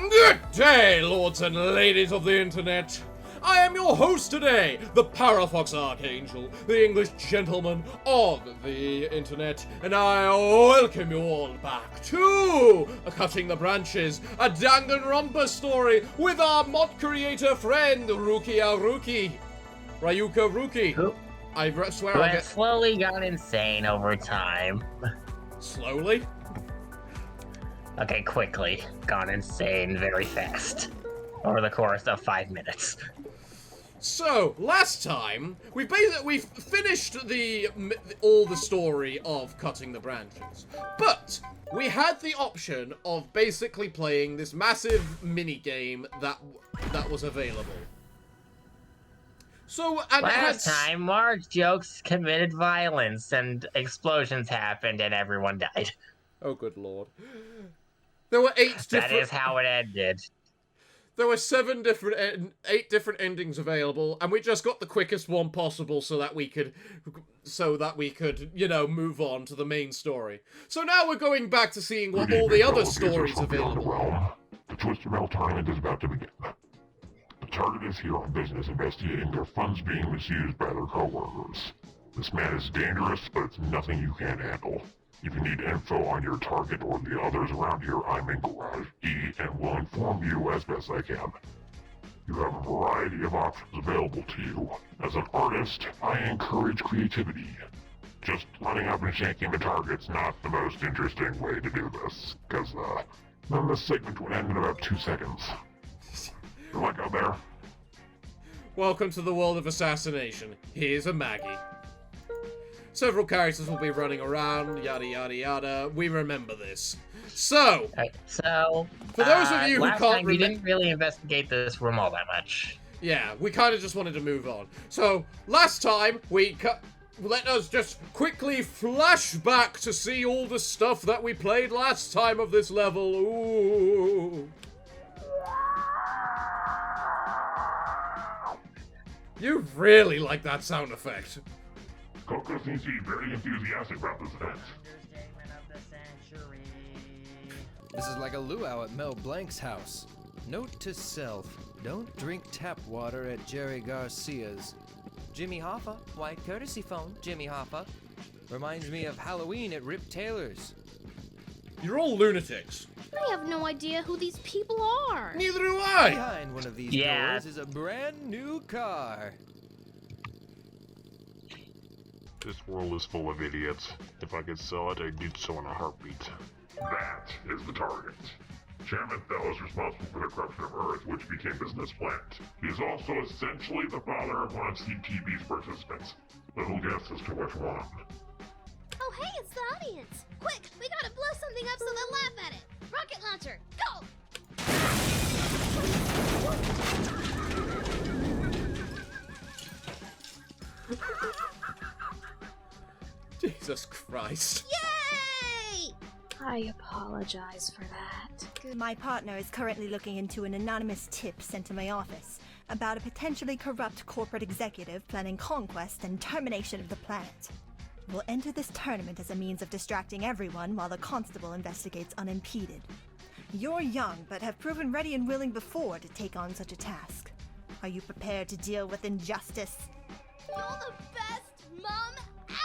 Good day, lords and ladies of the internet. I am your host today, the Parafox Archangel, the English gentleman of the internet, and I welcome you all back to Cutting the Branches, a Danganronpa story with our mod creator friend, Ryuka Ruki. Who? I swear Who I'll has get... slowly gone insane over time. Slowly? Okay, quickly. Gone insane very fast. Over the course of 5 minutes. So, last time, we finished all the story of Cutting the Branches, but we had the option of basically playing this massive mini-game that was available. So, and last time, Mark jokes committed violence and explosions happened and everyone died. Oh, good lord. There were 8 different... That is how it ended. There were 8 different endings available, and we just got the quickest one possible so that we could, you know, move on to the main story. So now we're going back to seeing what all the other stories available. The Twisted Metal tournament is about to begin. The target is here on business investigating their funds being misused by their co-workers. This man is dangerous, but it's nothing you can't handle. If you need info on your target or the others around here, I'm in Garage E and will inform you as best I can. You have a variety of options available to you. As an artist, I encourage creativity. Just running up and shanking the target's not the most interesting way to do this, because then this segment would end in about 2 seconds. Good luck out there. Welcome to the world of assassination. Here's a Maggie. Several characters will be running around, yada yada yada. We remember this. So, for those of you who can't remember, we didn't really investigate this room all that much. Yeah, we kind of just wanted to move on. So, last time, let us just quickly flash back to see all the stuff that we played last time of this level. Ooh. You really like that sound effect. Coco seems to be very enthusiastic about this event. This is like a luau at Mel Blanc's house. Note to self, don't drink tap water at Jerry Garcia's. Jimmy Hoffa, white courtesy phone, Jimmy Hoffa. Reminds me of Halloween at Rip Taylor's. You're all lunatics. I have no idea who these people are. Neither do I. Behind one of these doors is a brand new car. This world is full of idiots. If I could sell it, I'd do so in a heartbeat. That is the target. Chairman Thel is responsible for the corruption of Earth, which became Business Plant. He is also essentially the father of one of CTV's participants. Little guess as to which one. Oh hey, it's the audience. Quick, we gotta blow something up so they'll laugh at it. Rocket launcher, go! Jesus Christ. Yay! I apologize for that. My partner is currently looking into an anonymous tip sent to my office about a potentially corrupt corporate executive planning conquest and termination of the planet. We'll enter this tournament as a means of distracting everyone while the constable investigates unimpeded. You're young, but have proven ready and willing before to take on such a task. Are you prepared to deal with injustice? You're the best mom ever!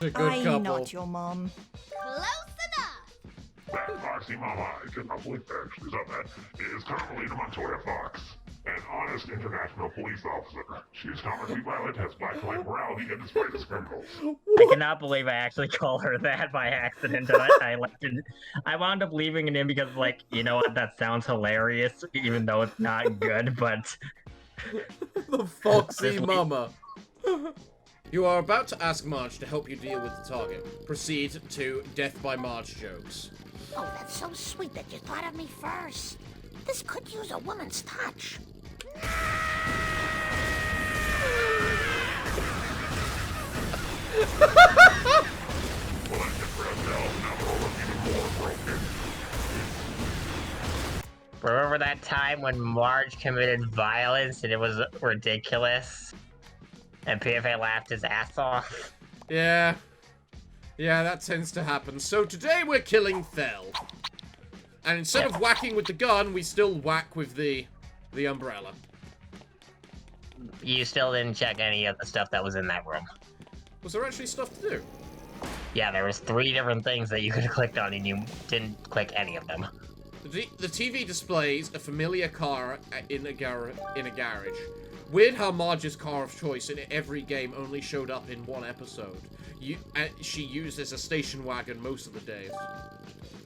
A good I'm couple. not your mom. Close enough! That Foxy Mama, I cannot believe that actually said that, is Carmelita Montoya Fox, an honest international police officer. She is comically violent, has black light morality, and despises criminals. I cannot believe I actually called her that by accident. And I wound up leaving it in because, like, you know what, that sounds hilarious, even though it's not good, but... The Foxy Mama. You are about to ask Marge to help you deal with the target. Proceed to Death by Marge jokes. Oh, that's so sweet that you thought of me first. This could use a woman's touch. Remember that time when Marge committed violence and it was ridiculous? And PFA laughed his ass off? Yeah. Yeah, that tends to happen. So today we're killing Thel. And instead of whacking with the gun, we still whack with the umbrella. You still didn't check any of the stuff that was in that room. Was there actually stuff to do? Yeah, there was 3 different things that you could have clicked on, and you didn't click any of them. The TV displays a familiar car in a garage. Weird how Marge's car of choice in every game only showed up in one episode. She used as a station wagon most of the days.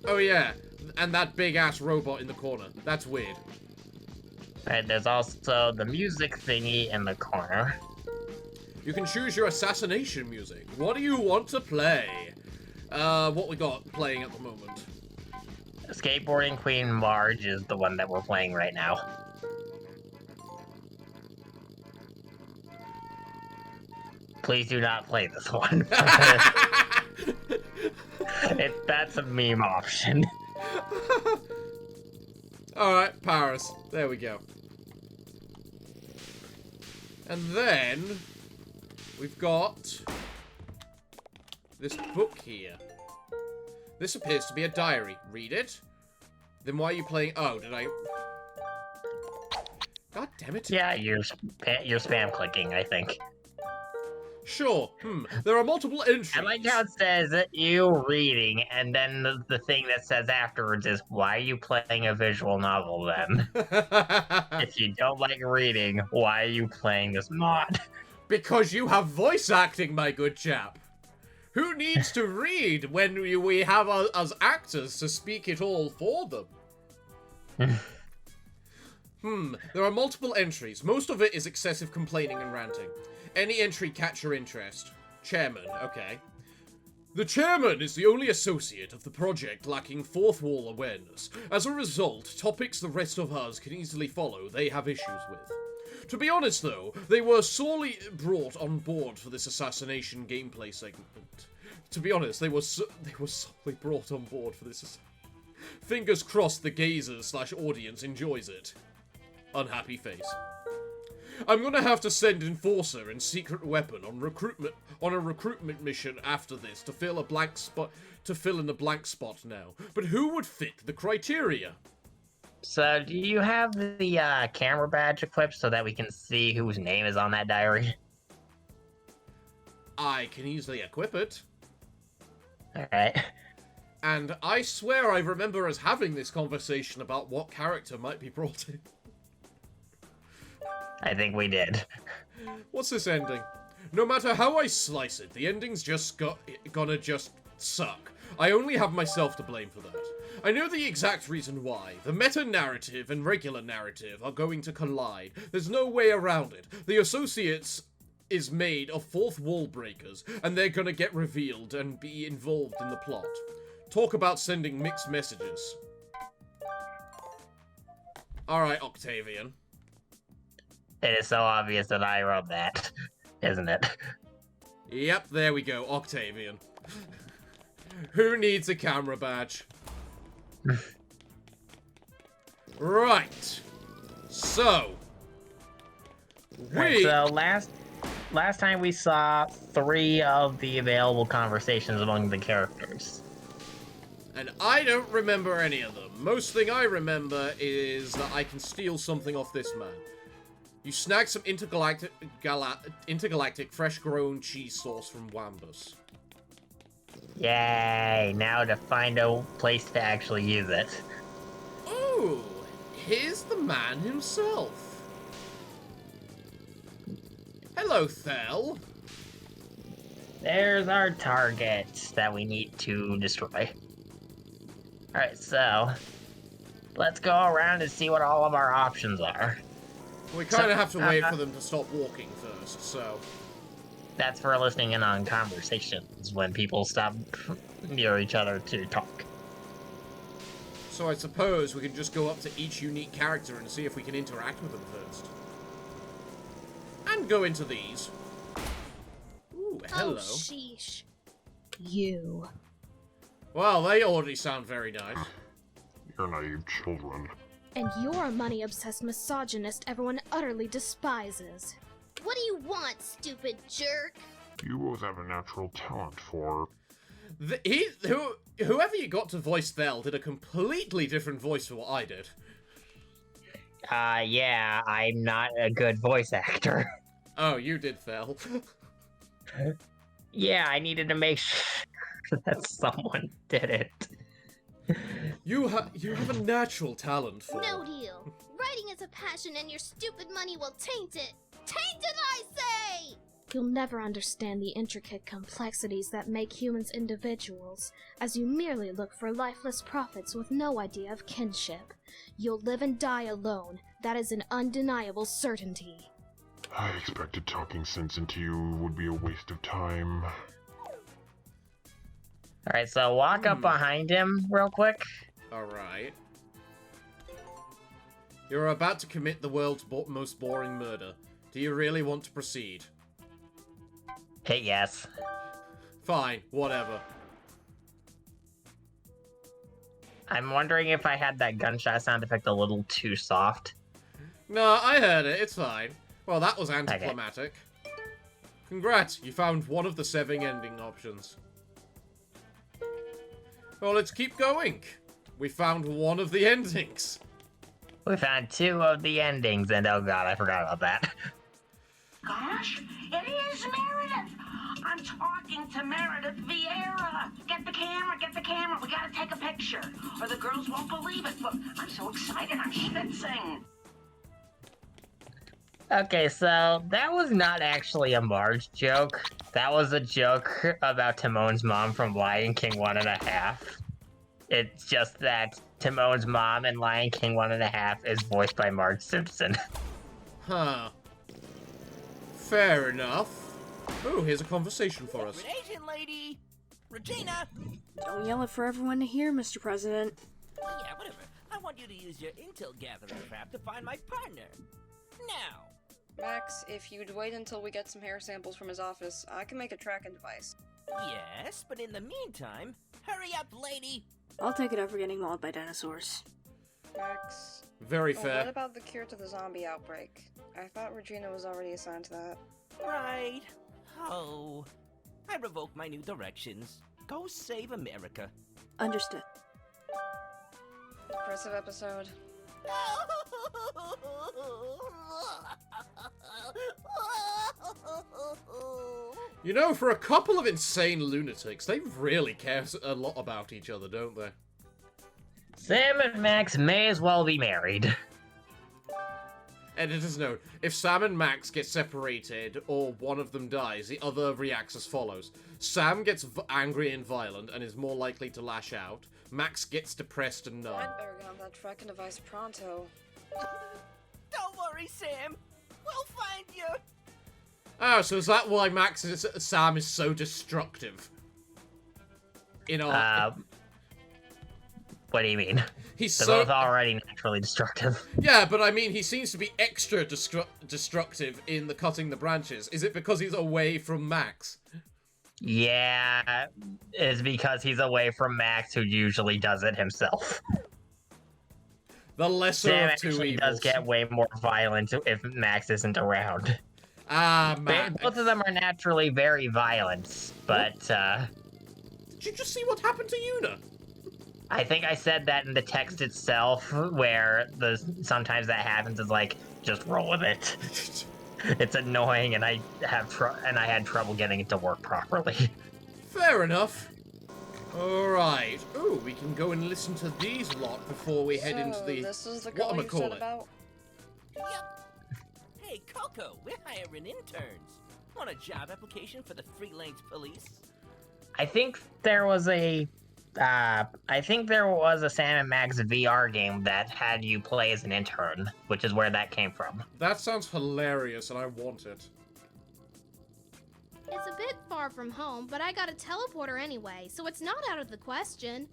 Oh yeah, and that big-ass robot in the corner. That's weird. Right, there's also the music thingy in the corner. You can choose your assassination music. What do you want to play? What we got playing at the moment? Skateboarding Queen Marge is the one that we're playing right now. Please do not play this one. That's a meme option. Alright, Paris. There we go. And then we've got this book here. This appears to be a diary. Read it. Then why are you playing? Oh, did I? God damn it. Yeah, you're spam clicking, I think. Sure. There are multiple entries. I like how it says you reading, and then the thing that says afterwards is, why are you playing a visual novel then? If you don't like reading, why are you playing this mod? Because you have voice acting, my good chap. Who needs to read when we have us actors to speak it all for them? There are multiple entries. Most of it is excessive complaining and ranting. Any entry catch your interest. Chairman, okay. The chairman is the only associate of the project lacking fourth wall awareness. As a result, topics the rest of us can easily follow they have issues with. To be honest though, they were sorely brought on board for this assassination gameplay segment. To be honest, they were sorely brought on board for this. Fingers crossed the gazers/audience enjoys it. Unhappy face. I'm gonna have to send Enforcer and Secret Weapon on a recruitment mission after this to fill in the blank spot now. But who would fit the criteria? So, do you have the camera badge equipped so that we can see whose name is on that diary? I can easily equip it. Alright. And I swear I remember us having this conversation about what character might be brought in. I think we did. What's this ending? No matter how I slice it, the ending's gonna suck. I only have myself to blame for that. I know the exact reason why. The meta-narrative and regular narrative are going to collide. There's no way around it. The Associates is made of fourth wall breakers, and they're gonna get revealed and be involved in the plot. Talk about sending mixed messages. Alright, Octavian. It is so obvious that I wrote that, isn't it? Yep, there we go, Octavian. Who needs a camera badge? Right. So. Last time we saw 3 of the available conversations among the characters. And I don't remember any of them. Most thing I remember is that I can steal something off this man. You snag some intergalactic fresh-grown cheese sauce from Wambus. Yay! Now to find a place to actually use it. Oh, here's the man himself. Hello, Thel. There's our target that we need to destroy. Alright, so let's go around and see what all of our options are. We kind of have to wait for them to stop walking first, so. That's for listening in on conversations when people stop near each other to talk. So I suppose we can just go up to each unique character and see if we can interact with them first. And go into these. Ooh, hello. Oh, sheesh. You. Well, they already sound very nice. You're naive children. And you're a money-obsessed misogynist everyone utterly despises. What do you want, stupid jerk? You both have a natural talent for... Whoever you got to voice Thel did a completely different voice from what I did. Yeah, I'm not a good voice actor. Oh, you did Thel. Yeah, I needed to make sure that someone did it. You have a natural talent for... No deal. Writing is a passion and your stupid money will taint it. Taint it, I say! You'll never understand the intricate complexities that make humans individuals, as you merely look for lifeless prophets with no idea of kinship. You'll live and die alone. That is an undeniable certainty. I expected talking sense into you would be a waste of time. Alright, so walk up behind him real quick. Alright. You're about to commit the world's most boring murder. Do you really want to proceed? Hit yes. Fine, whatever. I'm wondering if I had that gunshot sound effect a little too soft. No, I heard it. It's fine. Well, that was anticlimactic. Okay. Congrats, you found one of the 7 ending options. Well, let's keep going. We found one of the endings. We found 2 of the endings, and oh god, I forgot about that. Gosh, it is Meredith! I'm talking to Meredith Vieira! Get the camera, we gotta take a picture. Or the girls won't believe it. Look, I'm so excited, I'm schwitzing. Okay, so that was not actually a Marge joke. That was a joke about Timon's mom from Lion King 1.5. It's just that Timon's mom in Lion King 1.5 is voiced by Marge Simpson. Huh. Fair enough. Oh, here's a conversation for us. Agent lady! Regina! Don't yell it for everyone to hear, Mr. President. Yeah, whatever. I want you to use your intel gathering crap to find my partner. Now! Max, if you'd wait until we get some hair samples from his office, I can make a tracking device. Yes, but in the meantime, hurry up, lady! I'll take it over getting mauled by dinosaurs. Max. Very fair. What about the cure to the zombie outbreak? I thought Regina was already assigned to that. Right. Oh. I revoke my new directions. Go save America. Understood. Impressive episode. You know, for a couple of insane lunatics, they really care a lot about each other, don't they? Sam and Max may as well be married. Editor's note, if Sam and Max get separated or one of them dies, the other reacts as follows. Sam gets angry and violent and is more likely to lash out. Max gets depressed and numb. I'd better get on that tracking device pronto. Don't worry, Sam. We'll find you. Oh, so is that why Sam is so destructive? In our... What do you mean? They're both already naturally destructive. Yeah, but I mean, he seems to be extra destructive in the cutting the branches. Is it because he's away from Max? Yeah, it's because he's away from Max, who usually does it himself. The lesser Sam of two actually evils. does get way more violent if Max isn't around. Max. Both of them are naturally very violent, but, Did you just see what happened to Yuna? I think I said that in the text itself, where sometimes that happens is like, just roll with it. It's annoying, and I had trouble getting it to work properly. Fair enough. Alright. Ooh, we can go and listen to these lot before we head into the... this is the girl you said about? Yep. Hey, Coco, we're hiring interns. Want a job application for the freelance police? I think there was a Sam and Max VR game that had you play as an intern, which is where that came from. That sounds hilarious, and I want it. It's a bit far from home, but I got a teleporter anyway, so it's not out of the question.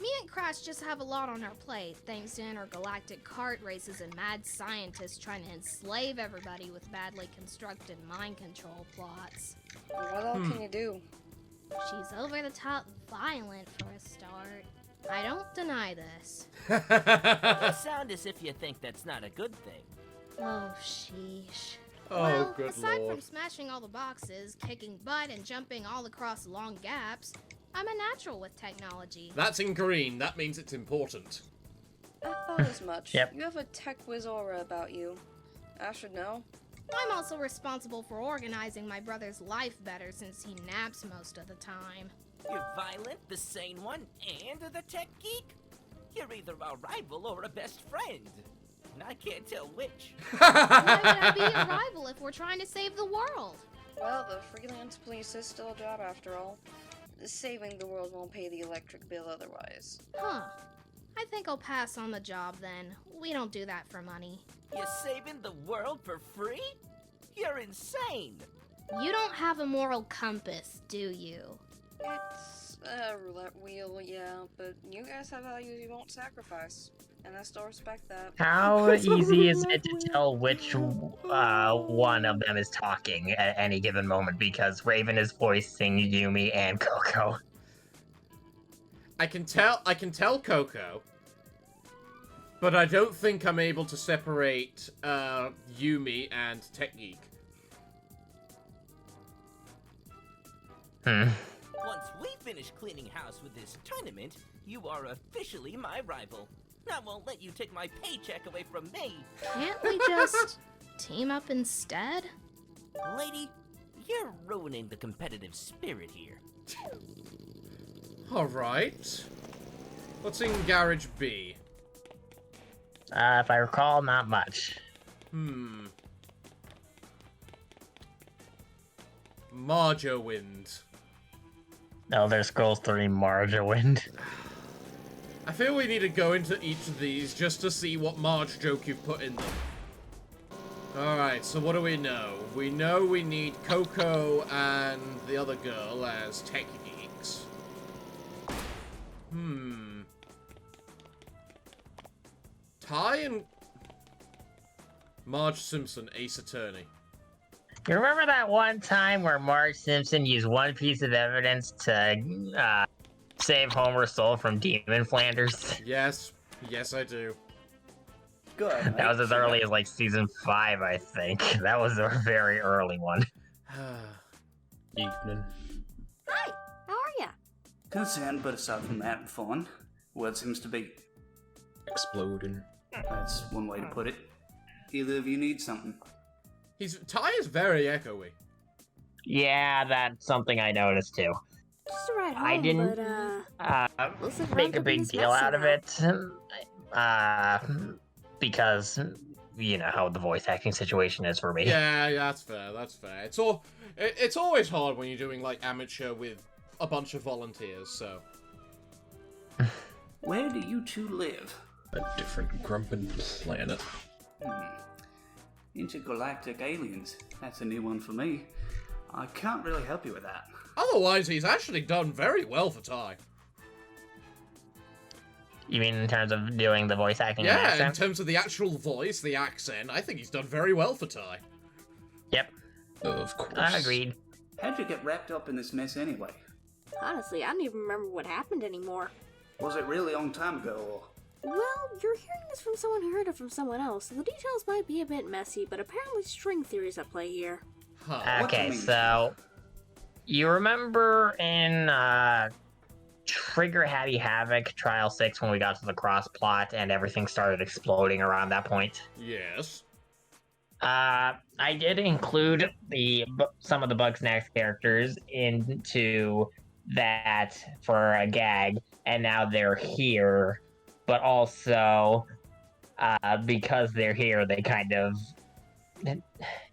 Me and Crash just have a lot on our plate, thanks to intergalactic kart races and mad scientists trying to enslave everybody with badly constructed mind control plots. What all can you do? She's over-the-top violent for a start. I don't deny this. You sound as if you think that's not a good thing. Oh, sheesh. Oh, well, good aside lord. from smashing all the boxes, kicking butt, and jumping all across long gaps, I'm a natural with technology. That's in green. That means it's important. I thought as much. Yep. You have a tech whiz aura about you. I should know. I'm also responsible for organizing my brother's life better since he naps most of the time. You're violent, the sane one, and the tech geek? You're either a rival or a best friend. And I can't tell which. Why would I be a rival if we're trying to save the world? Well, the freelance police is still a job after all. Saving the world won't pay the electric bill otherwise. Huh. I think I'll pass on the job then. We don't do that for money. You're saving the world for free? You're insane! You don't have a moral compass, do you? It's a roulette wheel, yeah, but you guys have values you won't sacrifice. And I still respect that. How easy is it to tell which one of them is talking at any given moment? Because Raven is voicing Yumi and Coco. I can tell Coco, but I don't think I'm able to separate Yumi and Tech Geek. Once we finish cleaning house with this tournament, you are officially my rival. I won't let you take my paycheck away from me. Can't we just team up instead? Lady, you're ruining the competitive spirit here. Alright. What's in Garage B? If I recall, not much. Marjowind. Elder Scrolls 3 Morrowind. I feel we need to go into each of these just to see what Marge joke you've put in them. Alright, so what do we know? We know we need Coco and the other girl as tech geeks. Ty and Marge Simpson, Ace Attorney. You remember that one time where Marge Simpson used one piece of evidence to save Homer's soul from Demon Flanders? Yes. Yes, I do. Good. That was as early as, like, season 5, I think. That was a very early one. Evening. Hi, how are ya? Concerned, but aside from that, fun. Word seems to be exploding. That's one way to put it. Either of you need something. Ty is very echoey. Yeah, that's something I noticed too. Just a ride home, I didn't but, make a big deal out of it. Because you know how the voice acting situation is for me. Yeah, that's fair. That's fair. It's always hard when you're doing like amateur with a bunch of volunteers. So, where do you two live? A different grumpin planet. Intergalactic aliens. That's a new one for me. I can't really help you with that. Otherwise, he's actually done very well for Ty. You mean in terms of doing the voice acting? Yeah, in terms of the actual voice, the accent, I think he's done very well for Ty. Yep. Of course. I agreed. How'd you get wrapped up in this mess anyway? Honestly, I don't even remember what happened anymore. Was it really a long time ago, or? Well, you're hearing this from someone who heard it from someone else, so the details might be a bit messy, but apparently string theory's at play here. Okay, so you remember in Trigger Happy Havoc Trial 6 when we got to the cross plot and everything started exploding around that point? Yes. I did include some of the Bugsnax characters into that for a gag, and now they're here. But also, because they're here, they kind of,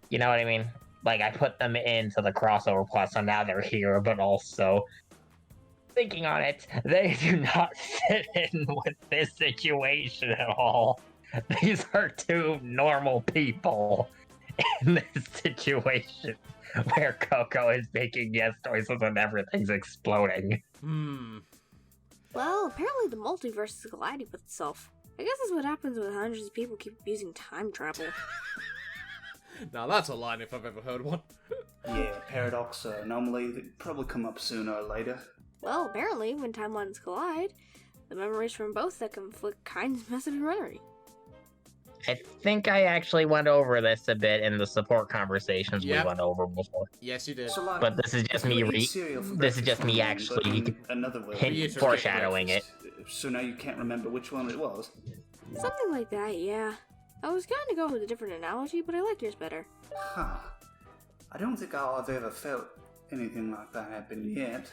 you know what I mean? Like, I put them into the crossover plot, so now they're here, but also, thinking on it, they do not fit in with this situation at all. These are two normal people in this situation where Coco is making yes choices and everything's exploding. Well, apparently the multiverse is colliding with itself. I guess that's what happens when hundreds of people keep using time travel. Now that's a line if I've ever heard one. Yeah, paradox anomaly that probably come up sooner or later. Well, apparently, when timelines collide, the memories from both that conflict kind of mess up your memory. I think I actually went over this a bit in the support conversations we went over before. Yes, you did. So, like, But this is just if me you eat cereal for this is breakfast just one me morning, actually but in another way, foreshadowing it. So now you can't remember which one it was? Something like that, yeah. I was going to go with a different analogy, but I like yours better. Huh. I don't think I've ever felt anything like that happen yet.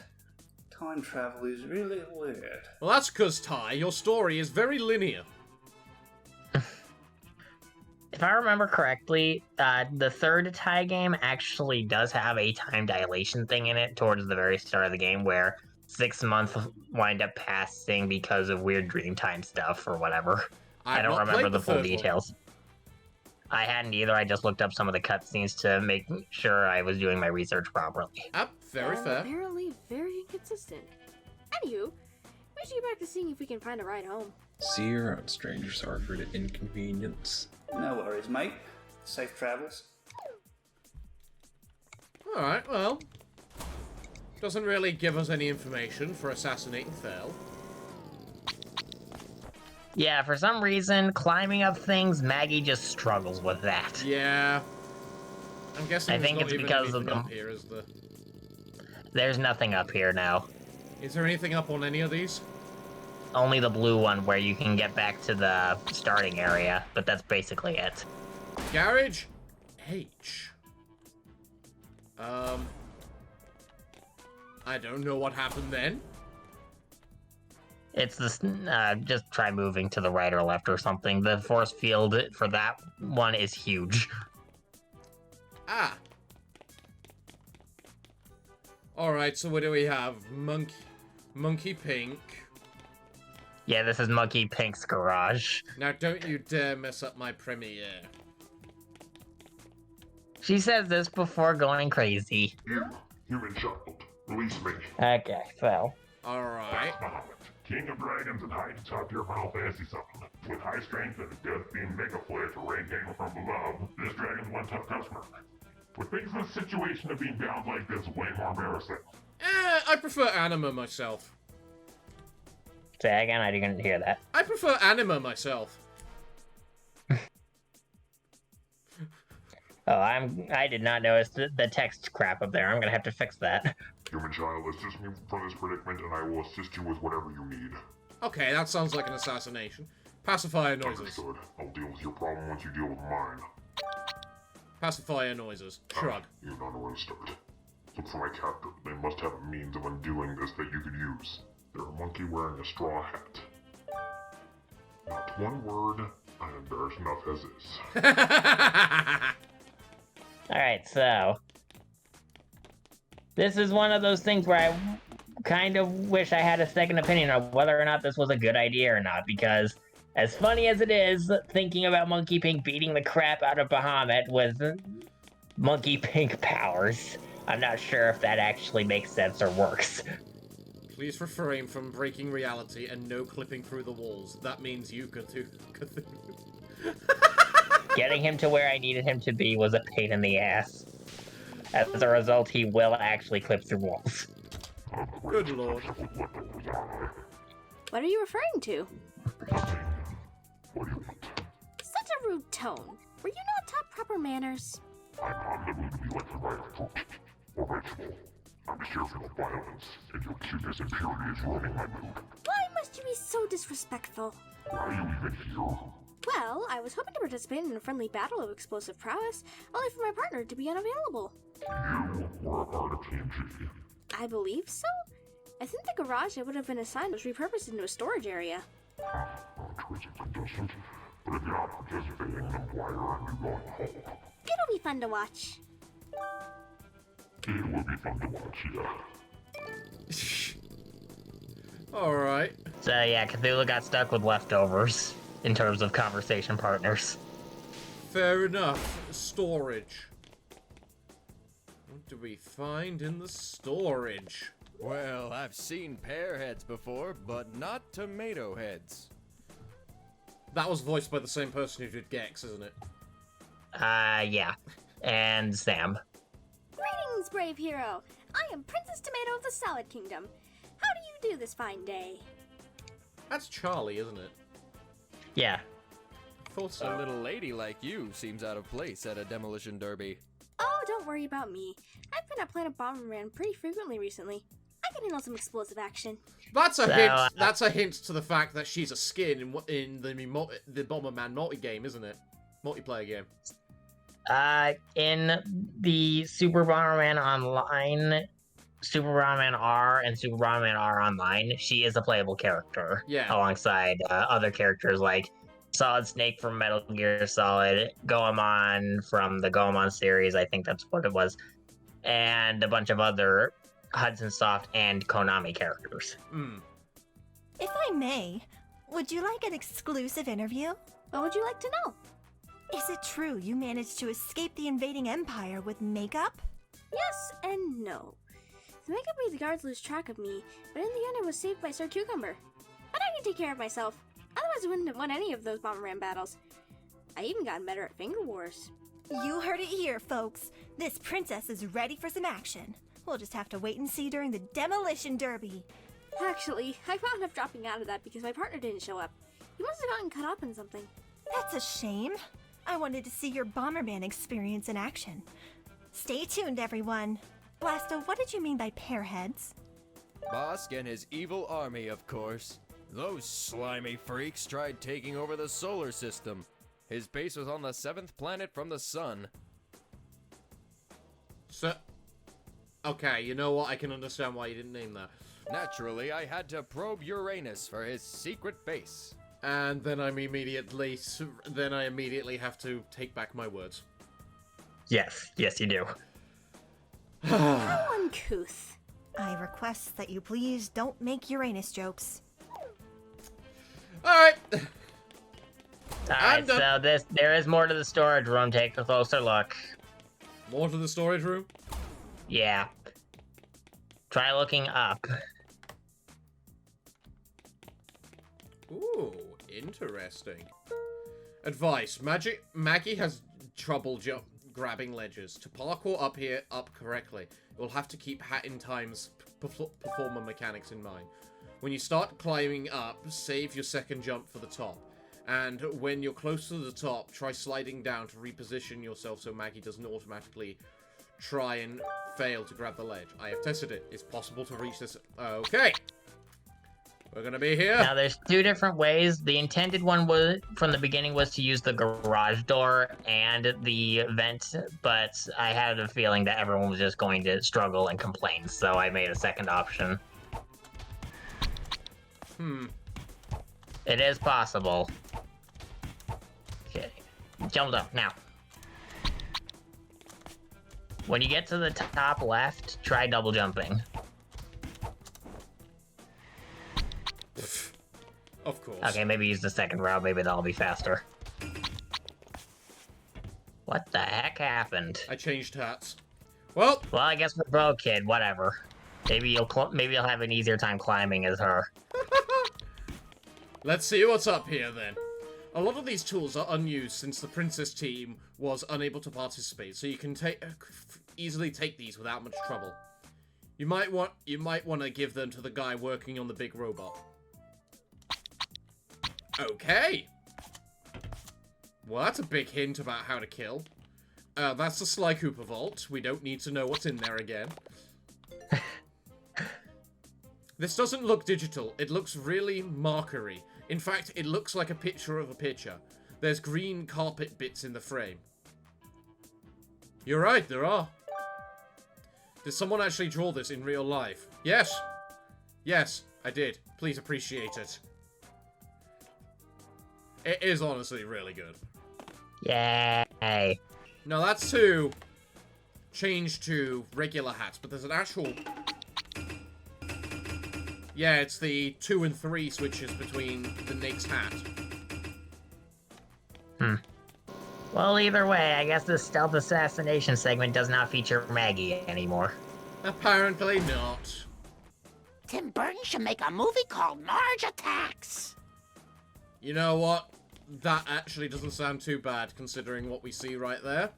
Time travel is really weird. Well, that's because, Ty, your story is very linear. If I remember correctly, the third Thai game actually does have a time dilation thing in it towards the very start of the game where 6 months wind up passing because of weird dream time stuff or whatever. I don't remember the full details. I hadn't either. I just looked up some of the cutscenes to make sure I was doing my research properly. Very fair. Apparently very inconsistent. Anywho, we should get back to seeing if we can find a ride home. See you around, strangers Harvard at inconvenience. No worries, mate. Safe travels. Alright, well. Doesn't really give us any information for assassinating Thel. Yeah, for some reason, climbing up things, Maggie just struggles with that. Yeah. I'm guessing I think there's it's not because even of anything them. up here, is there? There's nothing up here now. Is there anything up on any of these? Only the blue one where you can get back to the starting area, but that's basically it. Garage H. I don't know what happened then. It's this, just try moving to the right or left or something. The force field for that one is huge. Ah. Alright, so what do we have? Monkey Pink. Yeah, this is Monkey Pink's garage. Now don't you dare mess up my premiere. She says this before going crazy. You, human child, release me. Okay, so. Alright. King of Dragons and high to top tier Final Fantasy summon. With high strength and a death beam mega flare to rain gamer from below, this dragon's one tough customer. What makes this situation of being bound like this way more embarrassing? I prefer anima myself. Say again, I didn't hear that. I prefer anima myself. Oh, I did not notice the text crap up there. I'm gonna have to fix that. Human child, assist me from this predicament and I will assist you with whatever you need. Okay, that sounds like an assassination. Pacifier noises. Understood. I'll deal with your problem once you deal with mine. Pacifier noises. Shrug. You don't know where to start. Look for my captor. They must have a means of undoing this that you could use. They're a monkey wearing a straw hat. Not one word. I'm embarrassed enough as is. Alright, so. This is one of those things where I kind of wish I had a second opinion on whether or not this was a good idea or not, because as funny as it is, thinking about Monkey Pink beating the crap out of Bahamut with Monkey Pink powers, I'm not sure if that actually makes sense or works. Please refrain from breaking reality and no clipping through the walls. That means you Cthulhu. Getting him to where I needed him to be was a pain in the ass. As a result, he will actually clip through walls. Good lord. What are you referring to? What do you want? Such a rude tone. Were you not taught proper manners? I'm on the mood to be like the right fruit or vegetable. I'm here for the violence, and your cuteness and purity is ruining my mood. Why must you be so disrespectful? Why are you even here? Well, I was hoping to participate in a friendly battle of explosive prowess, only for my partner to be unavailable. You were a part of TNG. I believe so? I think the garage I would have been assigned was repurposed into a storage area. Choice of contestant, but if you're not participating, then why aren't you going home? It'll be fun to watch. It will be fun to watch, yeah. Alright. So yeah, Cthulhu got stuck with leftovers in terms of conversation partners. Fair enough. Storage. What do we find in the storage? Well, I've seen pear heads before, but not tomato heads. That was voiced by the same person who did Gex, isn't it? Yeah. And Sam. Greetings, brave hero. I am Princess Tomato of the Salad Kingdom. How do you do this fine day? That's Charlie, isn't it? Yeah. Thought so. A little lady like you seems out of place at a demolition derby. Oh, don't worry about me. I've been at Planet Bomberman pretty frequently recently. I can handle some explosive action. That's a hint. That's a hint to the fact that she's a skin in the Bomberman multi-game, isn't it? Multiplayer game. In the Super Bomberman Online, Super Bomberman R and Super Bomberman R Online, she is a playable character. Yeah. Alongside other characters like Solid Snake from Metal Gear Solid, Goemon from the Goemon series, I think that's what it was, and a bunch of other Hudson Soft and Konami characters. If I may, would you like an exclusive interview? What would you like to know? Is it true you managed to escape the invading empire with makeup? Yes and no. The makeup made the guards lose track of me, but in the end I was saved by Sir Cucumber. But I can take care of myself. Otherwise I wouldn't have won any of those Bomberman battles. I even got better at Finger Wars. You heard it here, folks. This princess is ready for some action. We'll just have to wait and see during the demolition derby. Actually, I wound up dropping out of that because my partner didn't show up. He must have gotten caught up in something. That's a shame. I wanted to see your Bomberman experience in action. Stay tuned, everyone. Blasto, what did you mean by pair heads? Bosk and his evil army, of course. Those slimy freaks tried taking over the solar system. His base was on the 7th planet from the sun. So, okay, you know what? I can understand why you didn't name that. Naturally, I had to probe Uranus for his secret base. And then I immediately have to take back my words. Yes, you do. How uncouth. I request that you please don't make Uranus jokes. Alright. Alright, so there is more to the storage room. Take a closer look. More to the storage room? Yeah. Try looking up. Ooh, interesting. Advice. Maggie has trouble grabbing ledges. To parkour up correctly, you'll have to keep Hat in Time's performer mechanics in mind. When you start climbing up, save your second jump for the top. And when you're close to the top, try sliding down to reposition yourself so Maggie doesn't automatically try and fail to grab the ledge. I have tested it. It's possible to reach this. Okay. We're gonna be here. Now, there's two different ways. The intended one was, from the beginning, was to use the garage door and the vent, but I had a feeling that everyone was just going to struggle and complain, so I made a second option. It is possible. Okay. Jump up, now. When you get to the top left, try double jumping. Of course. Okay, maybe use the second route. Maybe that'll be faster. What the heck happened? I changed hats. Well, I guess we're broke, kid. Whatever. Maybe you'll have an easier time climbing as her. Let's see what's up here then. A lot of these tools are unused since the princess team was unable to participate, so you can easily take these without much trouble. You might want to give them to the guy working on the big robot. Okay. Well, that's a big hint about how to kill. That's the Sly Cooper vault. We don't need to know what's in there again. This doesn't look digital. It looks really markery. In fact, it looks like a picture of a picture. There's green carpet bits in the frame. You're right, there are. Did someone actually draw this in real life? Yes. Yes, I did. Please appreciate it. It is honestly really good. Yay. Now that's to change to regular hats, but there's an actual... Yeah, it's the 2 and 3 switches between the next hat. Well, either way, I guess this stealth assassination segment does not feature Maggie anymore. Apparently not. Tim Burton should make a movie called Marge Attacks. You know what? That actually doesn't sound too bad, considering what we see right there.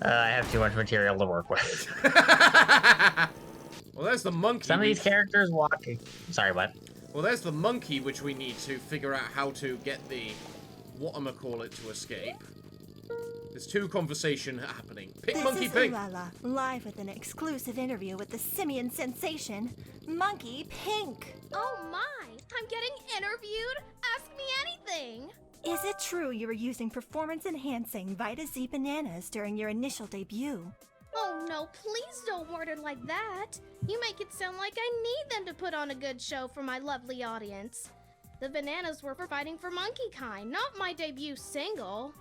I have too much material to work with. Well, there's the monkey. Some of these characters walking. Sorry, what? Well, there's the monkey, which we need to figure out how to get the whatchamacallit to escape. There's two conversations happening. Pick This Monkey is Pink! Ulala, live with an exclusive interview with the simian sensation, Monkey Pink. Oh my! I'm getting interviewed? Ask me anything! Is it true you were using performance-enhancing Vita Z bananas during your initial debut? Oh no, please don't word it like that. You make it sound like I need them to put on a good show for my lovely audience. The bananas were for fighting for monkeykind, not my debut single.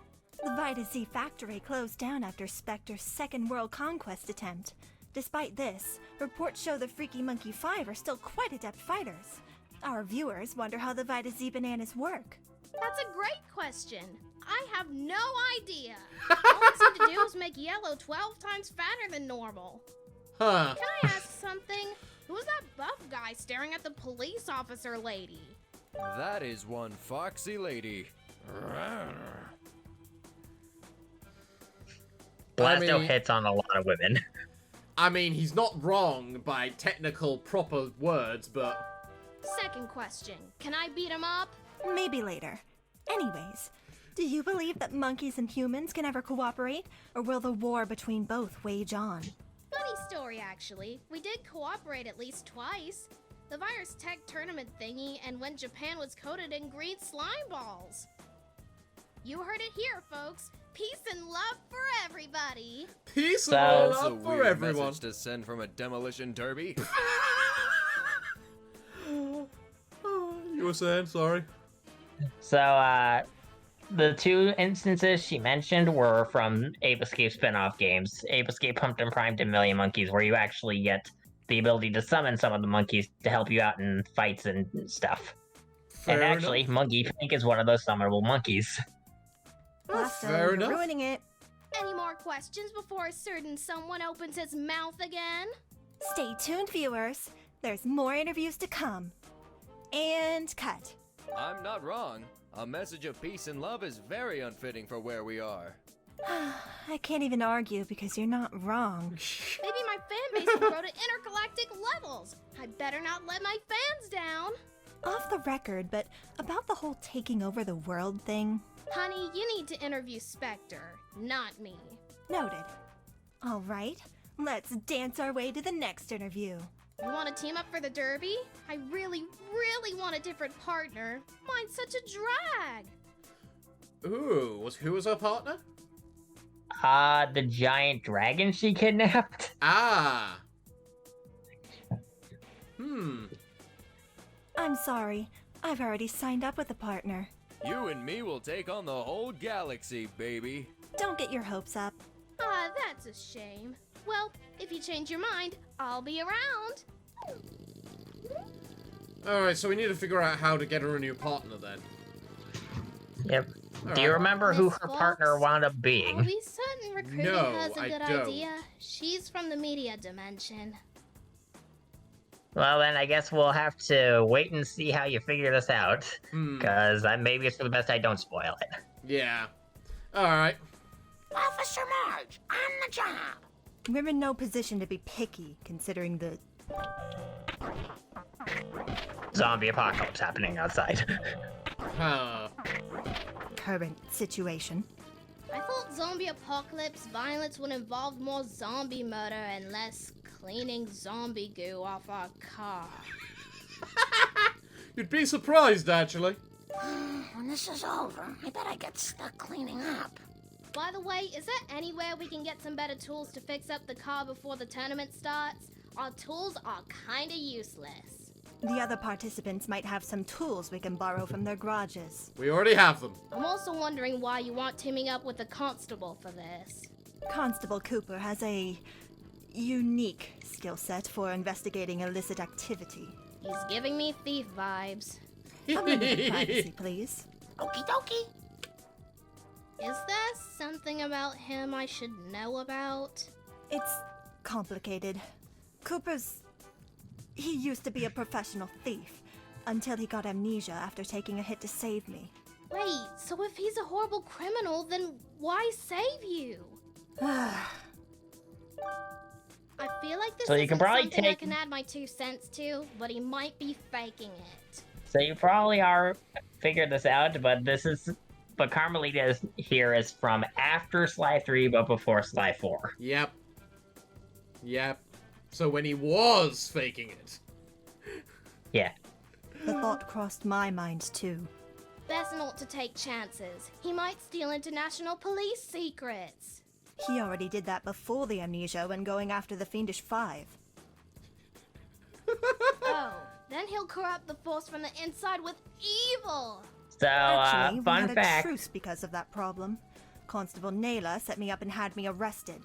The Vita Z factory closed down after Spectre's second world conquest attempt. Despite this, reports show the Freaky Monkey 5 are still quite adept fighters. Our viewers wonder how the Vita Z bananas work. That's a great question. I have no idea. All I seem to do is make yellow 12 times fatter than normal. Huh. Can I ask something? Who's that buff guy staring at the police officer lady? That is one foxy lady. Blasto hits on a lot of women. I mean, he's not wrong by technical, proper words, but... Second question. Can I beat him up? Maybe later. Anyways, do you believe that monkeys and humans can ever cooperate, or will the war between both wage on? Funny story, actually. We did cooperate at least twice. The virus tech tournament thingy, and when Japan was coated in green slime balls. You heard it here, folks. Peace and love for everybody. Peace and That's a love for weird everyone. message to send from a demolition derby. You were saying, sorry. So, the two instances she mentioned were from Ape Escape spin-off games. Ape Escape Pumpkin Prime and Million Monkeys, where you actually get the ability to summon some of the monkeys to help you out in fights and stuff. Fair and actually, enough. Monkey Pink is one of those summonable monkeys. Blasto, fair you're enough. ruining it. Any more questions before a certain someone opens his mouth again? Stay tuned, viewers. There's more interviews to come. And cut. I'm not wrong. A message of peace and love is very unfitting for where we are. I can't even argue because you're not wrong. Maybe my fan base will grow to intergalactic levels. I better not let my fans down. Off the record, but about the whole taking over the world thing. Honey, you need to interview Spectre, not me. Noted. All right, let's dance our way to the next interview. You want to team up for the derby? I really, really want a different partner. Mine's such a drag. Ooh, who was her partner? The giant dragon she kidnapped? Ah. I'm sorry. I've already signed up with a partner. You and me will take on the whole galaxy, baby. Don't get your hopes up. Ah, that's a shame. Well, if you change your mind, I'll be around. Alright, so we need to figure out how to get her a new partner then. Yep. All Do you right. remember who Miss her Fox? partner wound up I'll being? be certain recruiting No, has a I good don't. idea. She's from the media dimension. Well, then I guess we'll have to wait and see how you figure this out. Hmm. Because maybe it's for the best I don't spoil it. Yeah. Alright. Officer Marge, on the job. We're in no position to be picky, considering the Zombie apocalypse happening outside. Huh. current situation. I thought zombie apocalypse violence would involve more zombie murder and less cleaning zombie goo off our car. You'd be surprised, actually. When this is over, I bet I get stuck cleaning up. By the way, is there anywhere we can get some better tools to fix up the car before the tournament starts? Our tools are kinda useless. The other participants might have some tools we can borrow from their garages. We already have them. I'm also wondering why you aren't teaming up with the constable for this. Constable Cooper has a unique skill set for investigating illicit activity. He's giving me thief vibes. Unlimited privacy, please. Okie dokie. Is there something about him I should know about? It's complicated. He used to be a professional thief, until he got amnesia after taking a hit to save me. Wait, so if he's a horrible criminal, then why save you? I feel like this So you isn't can probably something I take- can add my 2 cents to, but he might be faking it. So you probably are figured this out, but this is but Carmelita here is from after Sly 3, but before Sly 4. Yep. So when he was faking it. Yeah. The thought crossed my mind too. Best not to take chances. He might steal international police secrets. He already did that before the amnesia when going after the Fiendish Five. Oh, then he'll corrupt the force from the inside with evil. So, Actually, fun we had fact. a truce because of that problem. Constable Naylor set me up and had me arrested.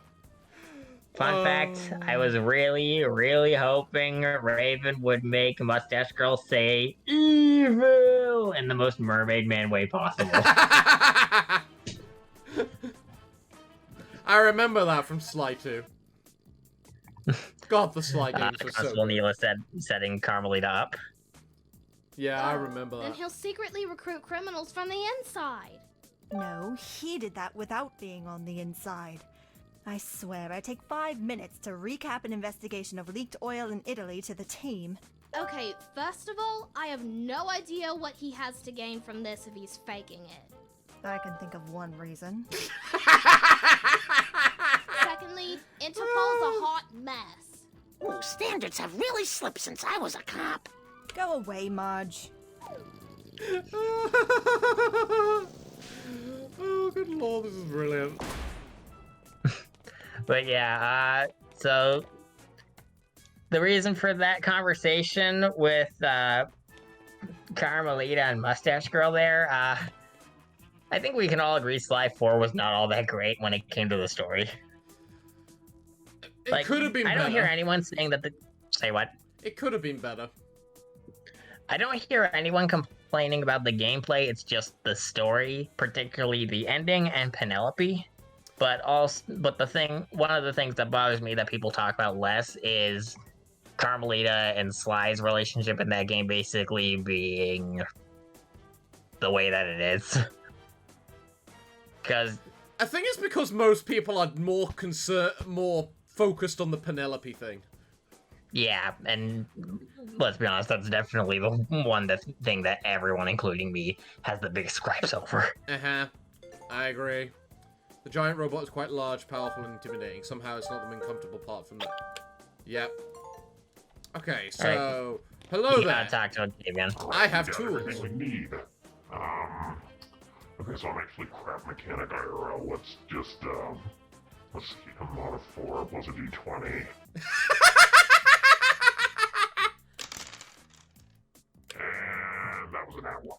Fun fact, I was really, really hoping Raven would make Mustache Girl say evil in the most mermaid man way possible. I remember that from Sly 2. God, the Sly games were so Constable good. Neela setting Carmelita up. Yeah, I remember Then that. he'll secretly recruit criminals from the inside. No, he did that without being on the inside. I swear, I take 5 minutes to recap an investigation of leaked oil in Italy to the team. Okay, first of all, I have no idea what he has to gain from this if he's faking it. I can think of one reason. Secondly, Interpol's a hot mess. Ooh, standards have really slipped since I was a cop. Go away, Marge. Oh, good lord, this is brilliant. But yeah, so the reason for that conversation with Carmelita and Mustache Girl there, I think we can all agree Sly 4 was not all that great when it came to the story. It could have been better. I don't hear anyone saying that Say what? It could have been better. I don't hear anyone complaining about the gameplay, it's just the story, particularly the ending and Penelope. But one of the things that bothers me that people talk about less is Carmelita and Sly's relationship in that game basically being the way that it is. Because I think it's because most people are more focused on the Penelope thing. yeah, and let's be honest, that's definitely the thing that everyone, including me, has the biggest gripes over. Uh-huh. I agree. The giant robot is quite large, powerful, and intimidating. Somehow it's not the main comfortable part from that. Yep. Okay, so... Hello you there. gotta talk to Octavian. I have got tools. everything we need. Okay, so I'm actually crap mechanic IRL. Let's just, let's see, I'm on a 4 plus a d20. And that was an at 1.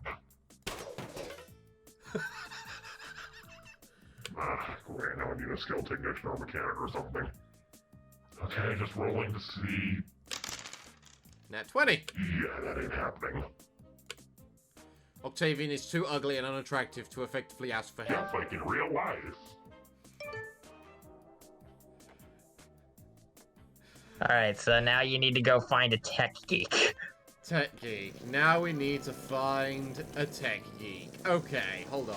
Great, now I need a skill technician or mechanic or something. Okay, just rolling to see. Nat 20. Yeah, that ain't happening. Octavian is too ugly and unattractive to effectively ask for help. Just like in real life. Alright, so now you need to go find a tech geek. Tech geek. Now we need to find a tech geek. Okay, hold on.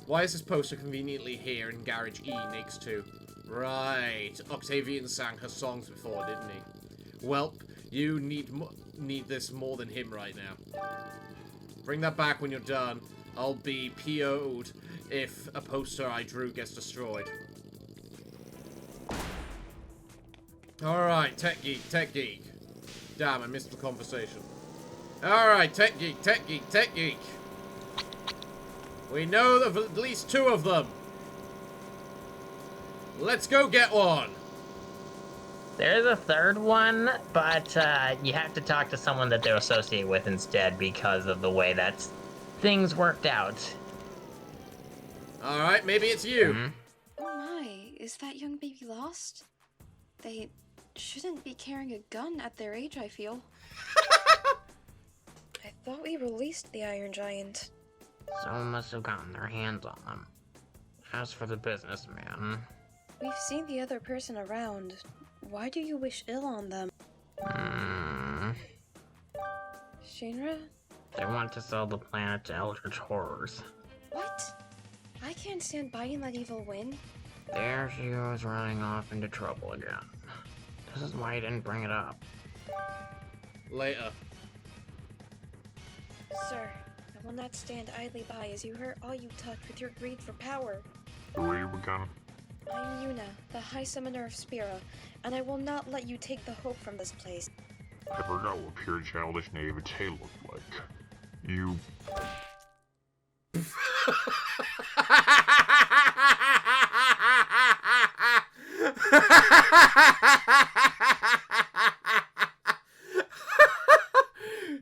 Why is this poster conveniently here in Garage E next to? Right, Octavian sang her songs before, didn't he? Welp, you need this more than him right now. Bring that back when you're done. I'll be PO'd if a poster I drew gets destroyed. Alright, tech geek, tech geek. Damn, I missed the conversation. Alright, tech geek, tech geek, tech geek. We know of at least 2 of them. Let's go get one. There's a third one, but you have to talk to someone that they're associated with instead because of the way that things worked out. Alright, maybe it's you. Mm-hmm. Oh my, is that young baby lost? They shouldn't be carrying a gun at their age, I feel. I thought we released the Iron Giant. Someone must have gotten their hands on them. As for the businessman... We've seen the other person around. Why do you wish ill on them? Shinra? They want to sell the planet to Eldritch Horrors. What? I can't stand by and let evil win. There she goes running off into trouble again. This is why I didn't bring it up. Later. Sir, I will not stand idly by as you hurt all you touch with your greed for power. Who are you again? I am Yuna, the High Summoner of Spira, and I will not let you take the hope from this place. I forgot what pure childish naivete looked like. You...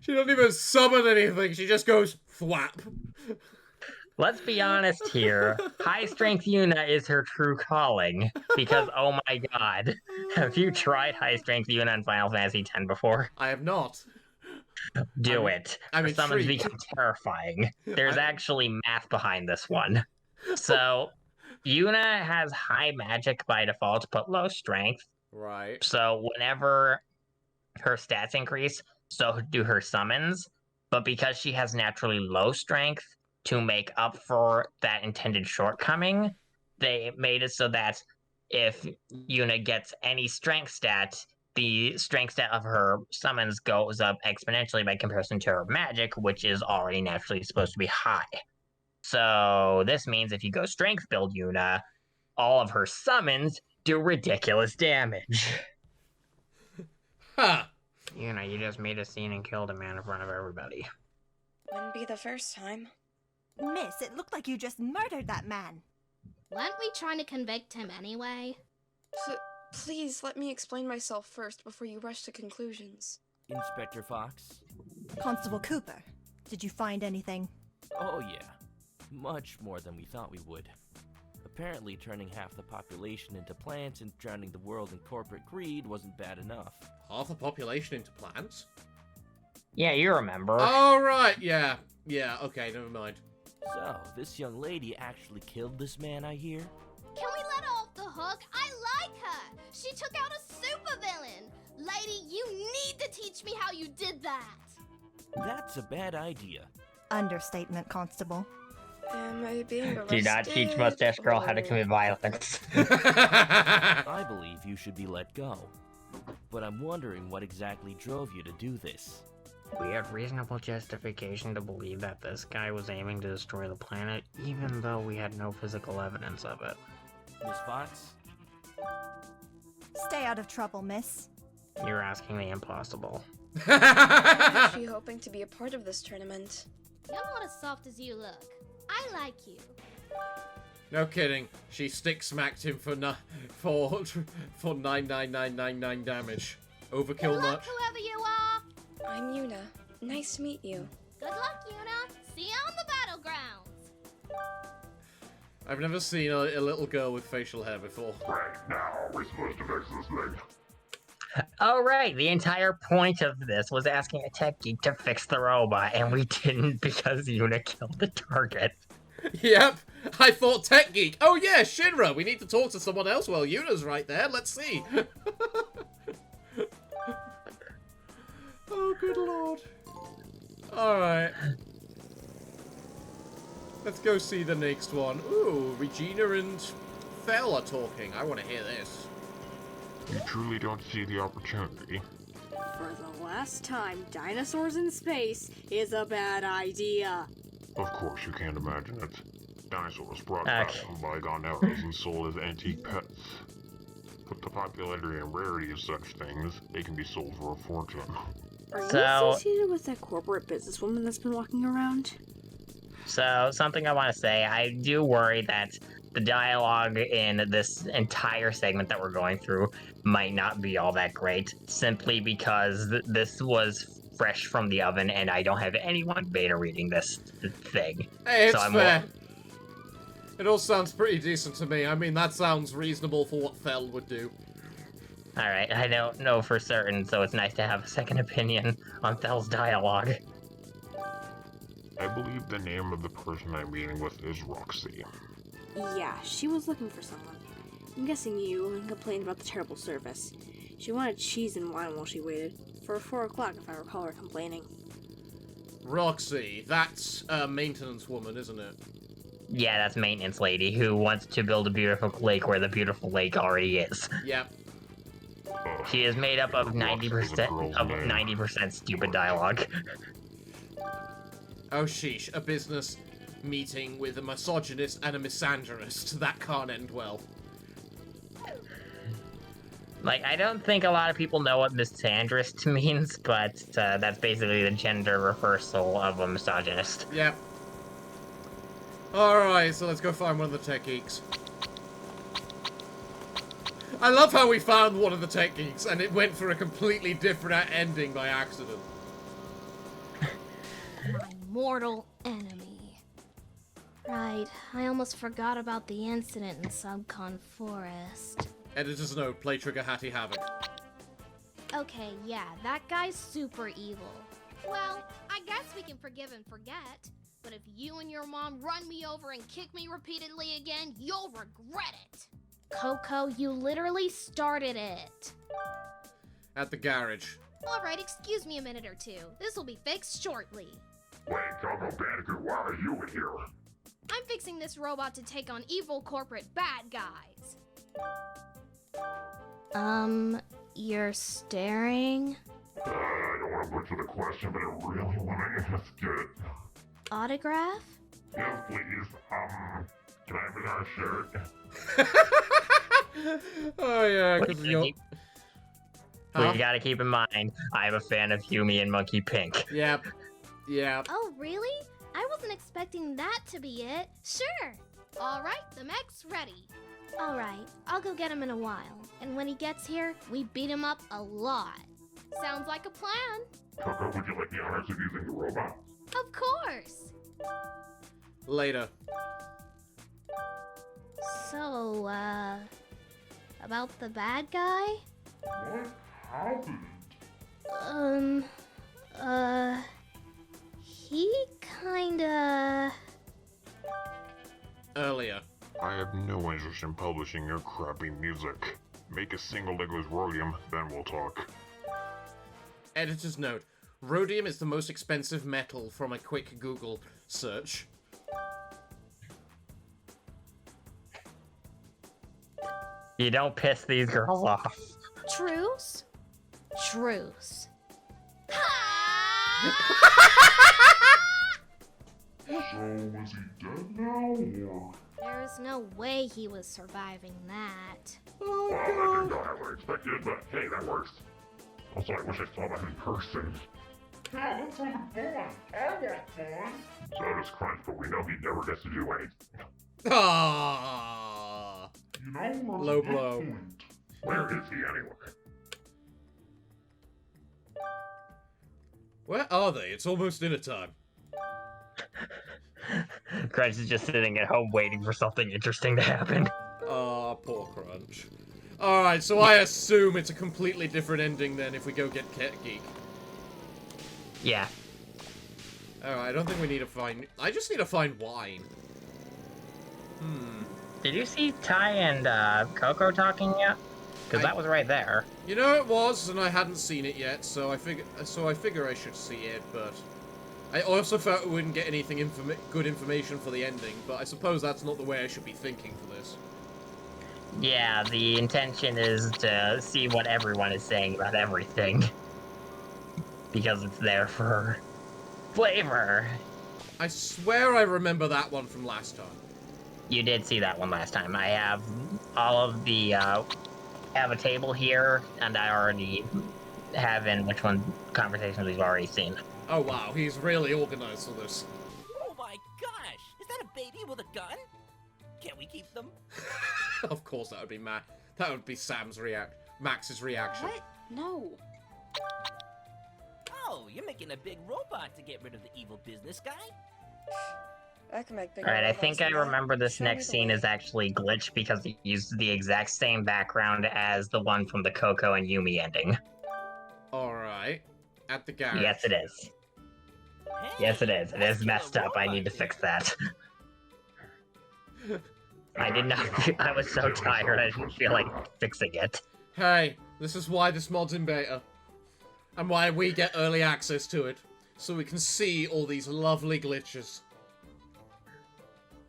She doesn't even summon anything, she just goes thwap. Let's be honest here. High strength Yuna is her true calling. Because, oh my god. Have you tried high strength Yuna in Final Fantasy X before? I have not. Do it. I'm The summons intrigued. become terrifying. There's actually math behind this one. So, Yuna has high magic by default, but low strength. Right. So, whenever her stats increase, so do her summons. But because she has naturally low strength, to make up for that intended shortcoming, they made it so that if Yuna gets any strength stat, the strength stat of her summons goes up exponentially by comparison to her magic, which is already naturally supposed to be high. So this means if you go strength build Yuna, all of her summons do ridiculous damage. Huh. Yuna, you just made a scene and killed a man in front of everybody. Wouldn't be the first time. Miss, it looked like you just murdered that man. Weren't we trying to convict him anyway? Please let me explain myself first before you rush to conclusions. Inspector Fox? Constable Cooper, did you find anything? Oh yeah. Much more than we thought we would. Apparently turning half the population into plants and drowning the world in corporate greed wasn't bad enough. Half the population into plants? Yeah, you remember. Oh, right, yeah. Yeah, okay, never mind. So, this young lady actually killed this man, I hear? Can we let her off the hook? I like her! She took out a supervillain! Lady, you need to teach me how you did that! That's a bad idea. Understatement, Constable. Am I being arrested? Do not teach Mustache Girl how to commit violence. I believe you should be let go. But I'm wondering what exactly drove you to do this. We had reasonable justification to believe that this guy was aiming to destroy the planet, even though we had no physical evidence of it. Miss Fox? Stay out of trouble, miss. You're asking the impossible. I'm actually hoping to be a part of this tournament. You're not as soft as you look. I like you. No kidding. She stick smacked him for 99999 damage. Overkill Good luck, much? whoever you are. I'm Yuna. Nice to meet you. Good luck, Yuna. See you on the battlegrounds. I've never seen a little girl with facial hair before. Right, now we're supposed to fix this thing. Oh right, the entire point of this was asking a tech geek to fix the robot, and we didn't because Yuna killed the target. Yep, I thought Tech Geek. Oh yeah, Shinra, we need to talk to someone else. Well, Yuna's right there, let's see. Oh, good lord. Alright. Let's go see the next one. Ooh, Regina and Thel are talking. I want to hear this. You truly don't see the opportunity. For the last time, dinosaurs in space is a bad idea. Of course, you can't imagine it. Dinosaurs brought back from bygone eras and sold as antique pets. With the popularity and rarity of such things, they can be sold for a fortune. Are you associated with that corporate businesswoman that's been walking around? So, something I want to say, I do worry that the dialogue in this entire segment that we're going through might not be all that great, simply because this was fresh from the oven and I don't have anyone beta reading this thing. Hey, it's so fair. It all sounds pretty decent to me. I mean, that sounds reasonable for what Thel would do. Alright, I don't know for certain, so it's nice to have a second opinion on Thel's dialogue. I believe the name of the person I'm meeting with is Roxy. Yeah, she was looking for someone. I'm guessing you, and complained about the terrible service. She wanted cheese and wine while she waited. For 4 o'clock, if I recall her complaining. Roxy, that's a maintenance woman, isn't it? Yeah, that's maintenance lady who wants to build a beautiful lake where the beautiful lake already is. Yep. She is made up of 90% stupid dialogue. Oh sheesh, a business meeting with a misogynist and a misandrist. That can't end well. Like, I don't think a lot of people know what misandrist means, but that's basically the gender reversal of a misogynist. Yep. Alright, so let's go find one of the tech geeks. I love how we found one of the tech geeks and it went for a completely different ending by accident. My mortal enemy. Right, I almost forgot about the incident in Subcon Forest. Editor's note, play Trigger Hattie Havoc. Okay, yeah, that guy's super evil. Well, I guess we can forgive and forget. But if you and your mom run me over and kick me repeatedly again, you'll regret it. Coco, you literally started it. At the garage. Alright, excuse me a minute or two. This will be fixed shortly. Wait, Coco Bandicoot, why are you in here? I'm fixing this robot to take on evil corporate bad guys. You're staring? I don't want to butcher the question, but I really want to ask it. Autograph? Yes, please. Can I have our shirt? Oh yeah, because you gotta keep in mind, I'm a fan of Yumi and Monkey Pink. Yep. Yep. Oh, really? I wasn't expecting that to be it. Sure. Alright, the mech's ready. Alright, I'll go get him in a while. And when he gets here, we beat him up a lot. Sounds like a plan. Coco, would you like the honors of using the robot? Of course. Later. So, about the bad guy? What happened? He kinda... Earlier. I have no interest in publishing your crappy music. Make a single Legos Rhodium, then we'll talk. Editor's note. Rhodium is the most expensive metal from a quick Google search. You don't piss these girls off. Truce? Truce. So, is he dead now, or...? There's no way he was surviving that. Well, I didn't know I would expect it, but hey, that works. Also, I wish I saw that in person. Yeah, let's have fun. I want fun. So does Crunch, but we know he never gets to do anything. Ah. You know, low blow. Where is he anyway? Where are they? It's almost dinner time. Crunch is just sitting at home waiting for something interesting to happen. Ah, poor Crunch. Alright, so I assume it's a completely different ending then if we go get Cat Geek. Yeah. Alright, I don't think we need to find... I just need to find wine. Did you see Ty and Coco talking yet? Because that was right there. You know it was, and I hadn't seen it yet, so I figure I should see it, but... I also felt we wouldn't get anything good information for the ending, but I suppose that's not the way I should be thinking for this. Yeah, the intention is to see what everyone is saying about everything. Because it's there for flavor. I swear I remember that one from last time. You did see that one last time. I have all of the, have a table here, and I already have in which one conversations we've already seen. Oh wow, he's really organized for this. Oh my gosh! Is that a baby with a gun? Can we keep them? Of course that would be that would be Max's reaction. What? No. Oh, you're making a big robot to get rid of the evil business guy? I can make bigger Alright, I robots think I than that. remember this Show me next the scene way. is actually glitched because he used the exact same background as the one from the Coco and Yumi ending. Alright. At the garage. Yes, it is. Hey, Yes, it is. It let's is get a messed up. I robot need to here. fix that. I did not. I was so tired. I didn't feel like fixing it. Hey, this is why this mod's in beta. And why we get early access to it. So we can see all these lovely glitches.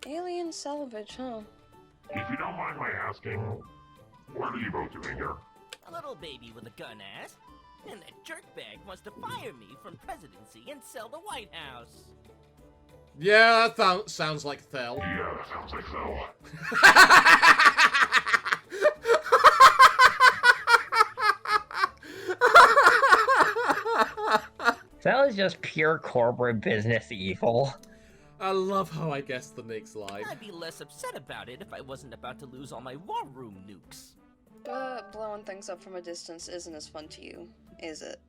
Alien salvage, huh? If you don't mind my asking, what are you both doing here? A little baby with a gun ass. And that jerkbag wants to fire me from presidency and sell the White House. Yeah, that sounds like Thel. Yeah, that sounds like Thel. That is just pure corporate business evil. I love how I guessed the next line. I'd be less upset about it if I wasn't about to lose all my war room nukes. But blowing things up from a distance isn't as fun to you, is it?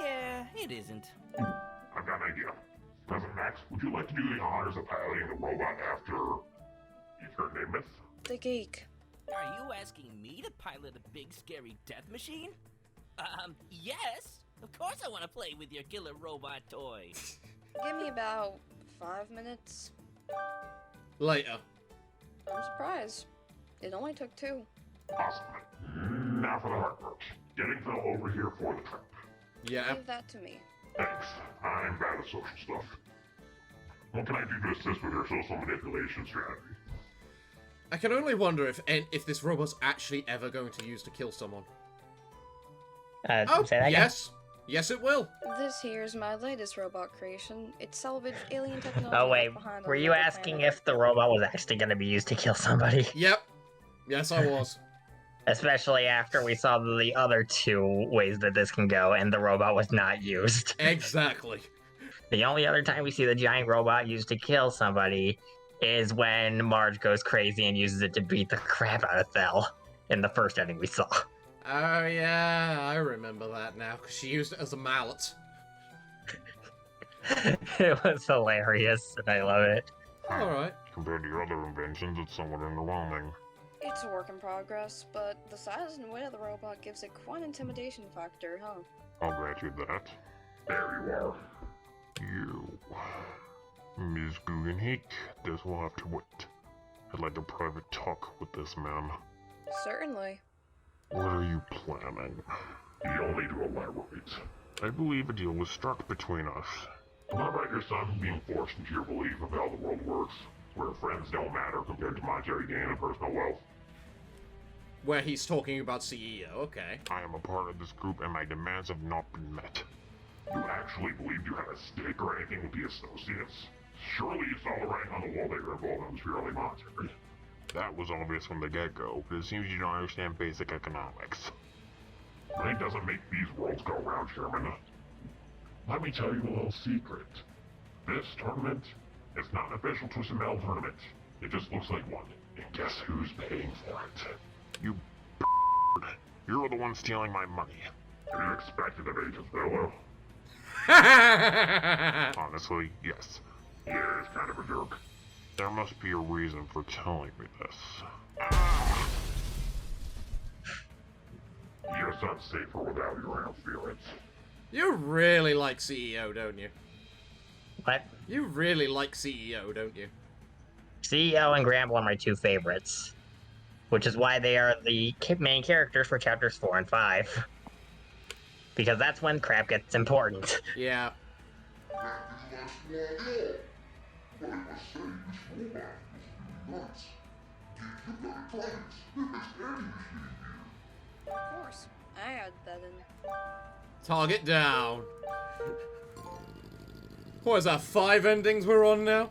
Yeah, it isn't. I've got an idea. President Max, would you like to do the honors of piloting the robot after you've heard Myth? The geek. Are you asking me to pilot a big scary death machine? Yes! Of course I want to play with your killer robot toy. Give me about 5 minutes. Later. I'm surprised. It only took 2. Awesome. Now for the hard part. Getting Phil over here for the trip. Yeah. Leave that to me. Thanks. I'm bad at social stuff. What can I do to assist with your social manipulation strategy? I can only wonder if this robot's actually ever going to use to kill someone. Say that again? Yes. Yes, it will. This here's my latest robot creation. It salvaged alien technology. Oh wait, behind were on you another asking planet. if the robot was actually going to be used to kill somebody? Yep. Yes, I was. Especially after we saw the other 2 ways that this can go, and the robot was not used. Exactly. The only other time we see the giant robot used to kill somebody is when Marge goes crazy and uses it to beat the crap out of Thel in the first ending we saw. Oh yeah, I remember that now, because she used it as a mallet. It was hilarious, and I love it. Alright. Compared to your other inventions, it's somewhat underwhelming. It's a work in progress, but the size and weight of the robot gives it quite an intimidation factor, huh? I'll grant you that. There you are. You. Ms. Guggenheik, this will have to wait. I'd like a private talk with this man. Certainly. What are you planning? You don't need to elaborate. I believe a deal was struck between us. Am I right, your son, being forced into your belief of how the world works, where friends don't matter compared to monetary gain and personal wealth? Where he's talking about CEO, okay. I am a part of this group and my demands have not been met. You actually believed you had a stake or anything with the associates? Surely you saw the writing on the wall that your involvement was purely monetary. That was obvious from the get-go, but it seems you don't understand basic economics. Money doesn't make these worlds go round, Chairman. Let me tell you a little secret. This tournament is not an official Twist and Metal tournament. It just looks like one. And guess who's paying for it? You You're the one stealing my money. Have you expected of Agent Thel? Honestly, yes. Yeah, he's kind of a jerk. There must be a reason for telling me this. Your son's safer without you around, Felix. You really like CEO, don't you? What? You really like CEO, don't you? CEO and Gramble are my 2 favorites, which is why they are the main characters for chapters 4 and 5. Because that's when crap gets important. Yeah. Of course. I had that in. Target down. What is that, 5 endings we're on now?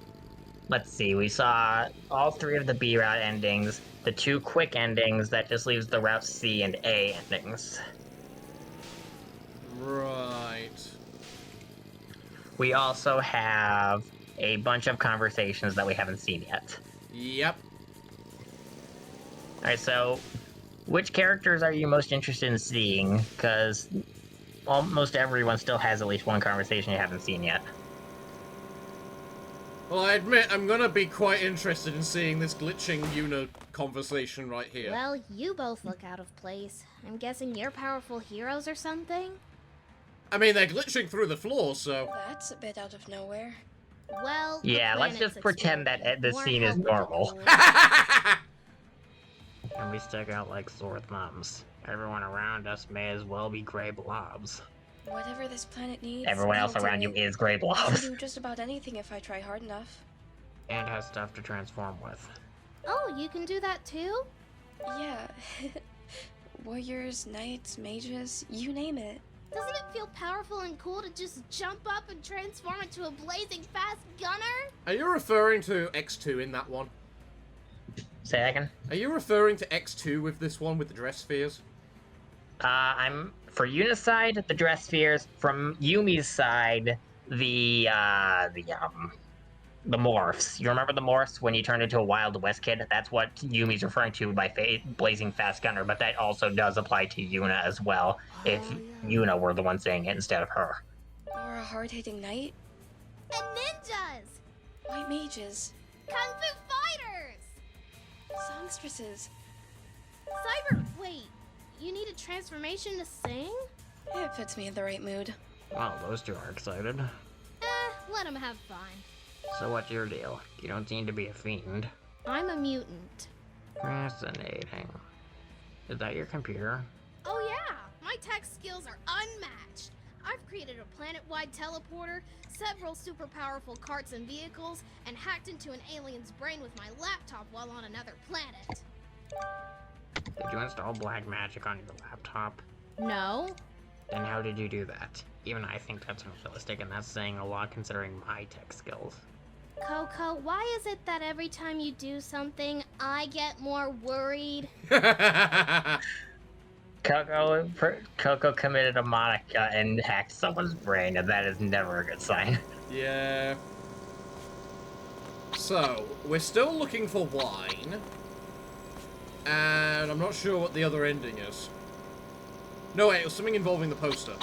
Let's see, we saw all 3 of the B route endings, the 2 quick endings that just leaves the route C and A endings. Right. We also have a bunch of conversations that we haven't seen yet. Yep. Alright, so which characters are you most interested in seeing? Because almost everyone still has at least one conversation you haven't seen yet. Well, I admit, I'm gonna be quite interested in seeing this glitching Una conversation right here. Well, you both look out of place. I'm guessing you're powerful heroes or something? I mean, they're glitching through the floor, so... That's a bit out of nowhere. Well, Yeah, let's just pretend that the scene is normal. And we stick out like sore thumbs. Everyone around us may as well be gray blobs. Whatever this planet needs. Everyone else I'll around do you it. is gray I can blobs. do just about anything if I try hard enough. And has stuff to transform with. Oh, you can do that too? Yeah. Warriors, knights, mages, you name it. Doesn't it feel powerful and cool to just jump up and transform into a blazing fast gunner? Are you referring to X2 in that one? Say that again? Are you referring to X2 with this one, with the dress spheres? I'm for Yuna's side, the dress spheres. From Yumi's side, the morphs. You remember the morphs when you turned into a Wild West kid? That's what Yumi's referring to by blazing fast gunner. But that also does apply to Yuna as well. If Yuna were the one saying it instead of her. Or a hard-hitting knight? And ninjas! White mages? Kung Fu fighters! Songstresses? Wait, you need a transformation to sing? It puts me in the right mood. Well, those two are excited. Let them have fun. So what's your deal? You don't seem to be a fiend. I'm a mutant. Fascinating. Is that your computer? Oh yeah, my tech skills are unmatched. I've created a planet-wide teleporter, several super powerful carts and vehicles, and hacked into an alien's brain with my laptop while on another planet. Did you install black magic on your laptop? No. Then how did you do that? Even I think that's unrealistic, and that's saying a lot considering my tech skills. Coco, why is it that every time you do something, I get more worried? Coco committed a Monica and hacked someone's brain, and that is never a good sign. Yeah. So, we're still looking for wine. And I'm not sure what the other ending is. No, wait, it was something involving the poster.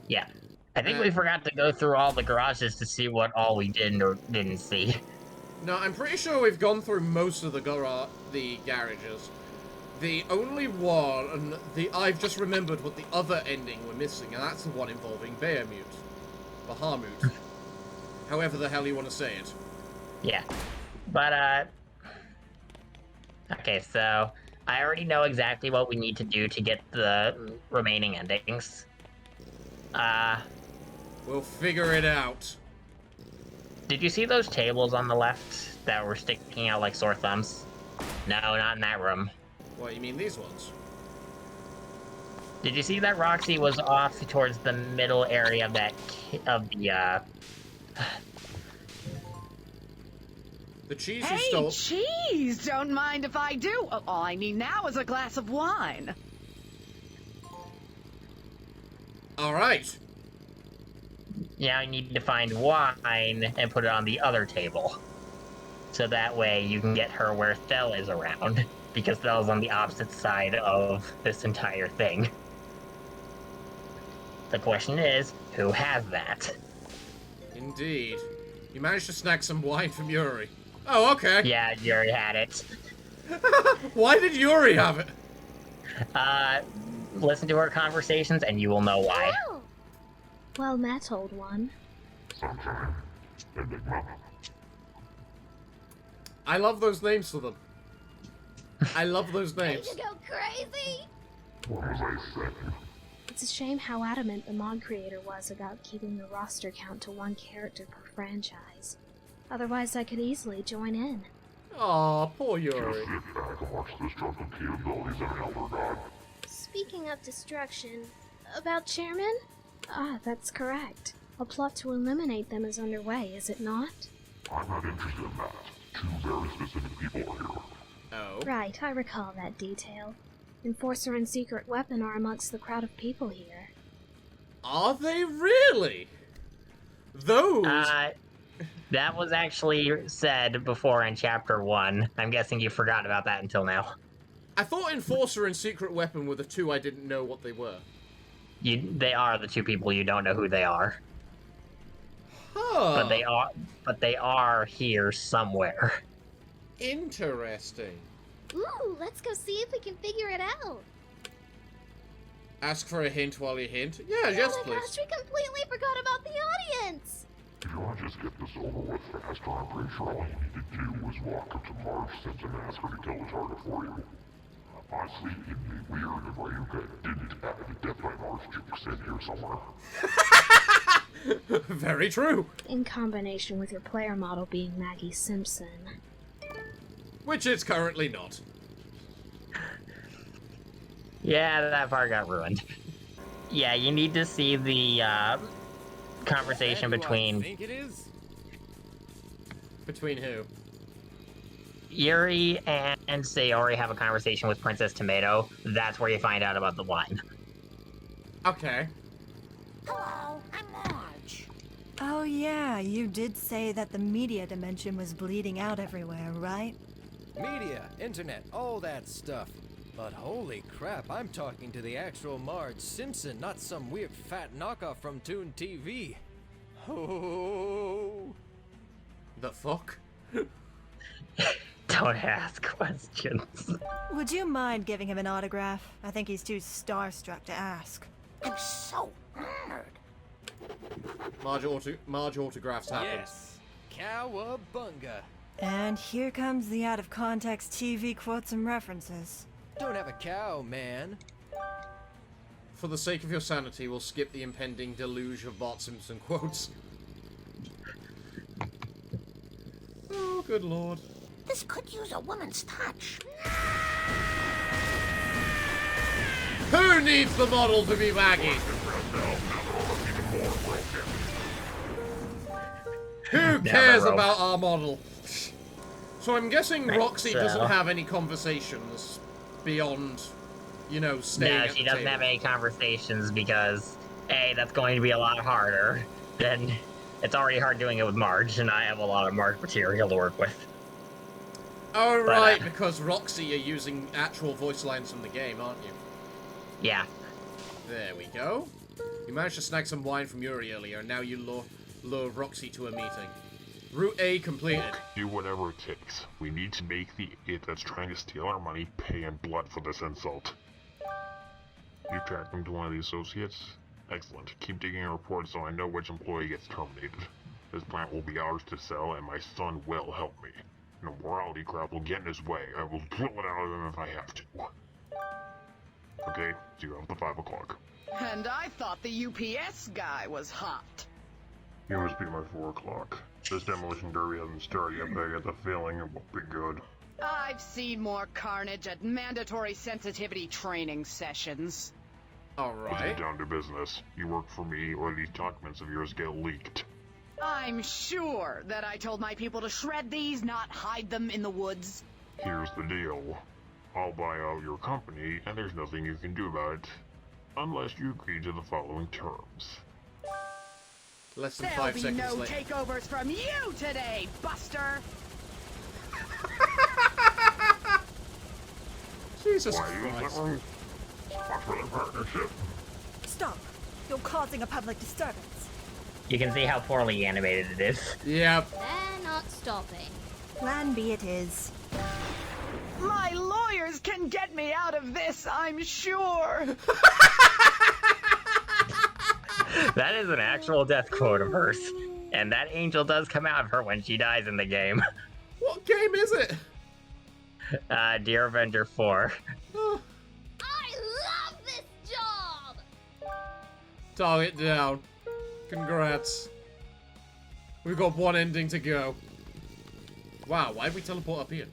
Yeah. I think we forgot to go through all the garages to see what all we did or didn't see. No, I'm pretty sure we've gone through most of the garages. The only one, I've just remembered what the other ending we're missing, and that's the one involving Bahamut. However the hell you want to say it. Yeah. But, okay, so I already know exactly what we need to do to get the remaining endings. We'll figure it out. Did you see those tables on the left that were sticking out like sore thumbs? No, not in that room. What, you mean these ones? Did you see that Roxy was off towards the middle area of the cheese hey, you stole. Cheese! Don't mind if I do. All I need now is a glass of wine. Alright. Yeah, I need to find wine and put it on the other table. So that way you can get her where Thel is around. Because Thel's on the opposite side of this entire thing. The question is, who has that? Indeed. You managed to snag some wine from Yuri. Oh, okay. Yeah, Yuri had it. Why did Yuri have it? Listen to our conversations and you will know why. Oh. Well met, old one. Sunshine. Enigma. I love those names for them. I love those names. Did you go crazy? What was I saying? It's a shame how adamant the mod creator was about keeping the roster count to one character per franchise. Otherwise, I could easily join in. Aw, poor Yuri. Just sit back and watch the destructive capabilities of an elder god. Speaking of destruction, about Chairman? Ah, that's correct. A plot to eliminate them is underway, is it not? I'm not interested in that. Two very specific people are here. Oh. Right, I recall that detail. Enforcer and Secret Weapon are amongst the crowd of people here. Are they really? Those? That was actually said before in Chapter 1. I'm guessing you forgot about that until now. I thought Enforcer and Secret Weapon were the two I didn't know what they were. They are the two people you don't know who they are. Huh. But they are here somewhere. Interesting. Ooh, let's go see if we can figure it out. Ask for a hint while you hint? Yeah, yes, Oh my please. gosh, we completely forgot about the audience! If you want to just get this over with faster, I'm pretty sure all you need to do is walk up to Marge Simpson and ask her to kill the target for you. Honestly, it'd be weird if Ryuka didn't have a Death by Marge jukes in here somewhere. Very true. In combination with your player model being Maggie Simpson. Which it's currently not. Yeah, that part got ruined. Yeah, you need to see the conversation Is that who I between think it is? Between who? Yuri and Sayori have a conversation with Princess Tomato. That's where you find out about the wine. Okay. Hello, I'm Marge. Oh yeah, you did say that the media dimension was bleeding out everywhere, right? Media, internet, all that stuff. But holy crap, I'm talking to the actual Marge Simpson, not some weird fat knockoff from Toon TV. Oh. The fuck? Don't ask questions. Would you mind giving him an autograph? I think he's too starstruck to ask. I'm so honored. Marge autographs happen. Yes, cowabunga. And here comes the out-of-context TV quotes and references. Don't have a cow, man. For the sake of your sanity, we'll skip the impending deluge of Bart Simpson quotes. Oh, good lord. This could use a woman's touch. Who needs the model to be baggy? Who cares about our model? So I'm guessing Roxy doesn't have any conversations beyond, you know, staying at the No, she doesn't table. have any conversations because, A, that's going to be a lot harder than... It's already hard doing it with Marge, and I have a lot of Marge material to work with. Oh, right, because Roxy, you're using actual voice lines from the game, aren't you? Yeah. There we go. You managed to snag some wine from Yuri earlier, and now you lure Roxy to a meeting. Route A completed. Do whatever it takes. We need to make the idiot that's trying to steal our money pay in blood for this insult. You tracked him to one of the associates? Excellent. Keep digging a report so I know which employee gets terminated. This plant will be ours to sell, and my son will help me. No morality crap will get in his way. I will drill it out of him if I have to. Okay, see you after 5 o'clock. And I thought the UPS guy was hot. You must be my 4 o'clock. This demolition derby hasn't started yet, but I get the feeling it won't be good. I've seen more carnage at mandatory sensitivity training sessions. Let's Alright. get down to business. You work for me, or these documents of yours get leaked. I'm sure that I told my people to shred these, not hide them in the woods. Here's the deal. I'll buy out your company, and there's nothing you can do about it. Unless you agree to the following terms. Less than There'll 5 be seconds no later. takeovers from you today, Buster! Jesus Why use Christ. that one? Watch for the partnership. Stop! You're causing a public disturbance. You can see how poorly animated it is. Yep. They're not stopping. Plan B it is. My lawyers can get me out of this, I'm sure! That is an actual death quote of hers. And that angel does come out of her when she dies in the game. What game is it? Dear Avenger 4. I love this job! Target down. Congrats. We've got one ending to go. Wow, why did we teleport up here?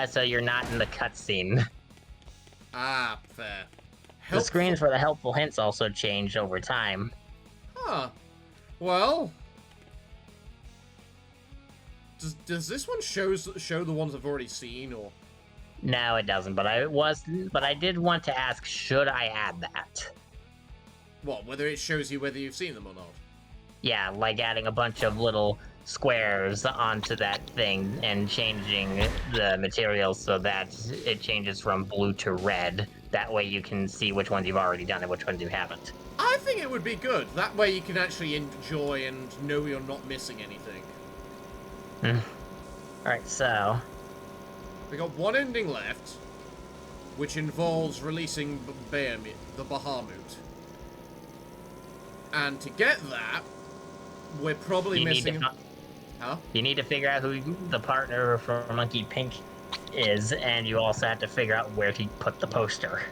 So you're not in the cutscene. Ah, fair. The screens for the helpful hints also changed over time. Huh. Well... Does this one show the ones I've already seen, or...? No, it doesn't, but I did want to ask, should I add that? What, whether it shows you whether you've seen them or not? Yeah, like adding a bunch of little squares onto that thing and changing the materials so that it changes from blue to red. That way you can see which ones you've already done and which ones you haven't. I think it would be good. That way you can actually enjoy and know you're not missing anything. Alright, so... We got one ending left, which involves releasing the Bahamut. And to get that, we're probably missing... Huh? You need to figure out who the partner for Monkey Pink is, and you also have to figure out where to put the poster.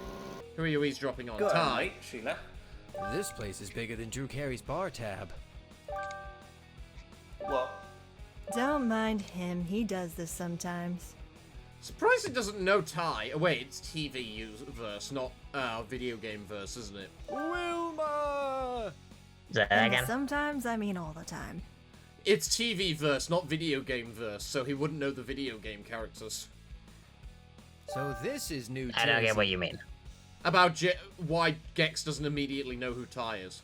Who are you eavesdropping on? Go ahead, Ty? mate, Sheila. This place is bigger than Drew Carey's bar tab. What? Don't mind him, he does this sometimes. Surprised it doesn't know Thai. Oh, wait, it's TV verse, not video game verse, isn't it? Wilma! Is that And again? sometimes I mean all the time. It's TV verse, not video game verse, so he wouldn't know the video game characters. So this is New Jersey. I don't get what you mean. About why Gex doesn't immediately know who Thai is.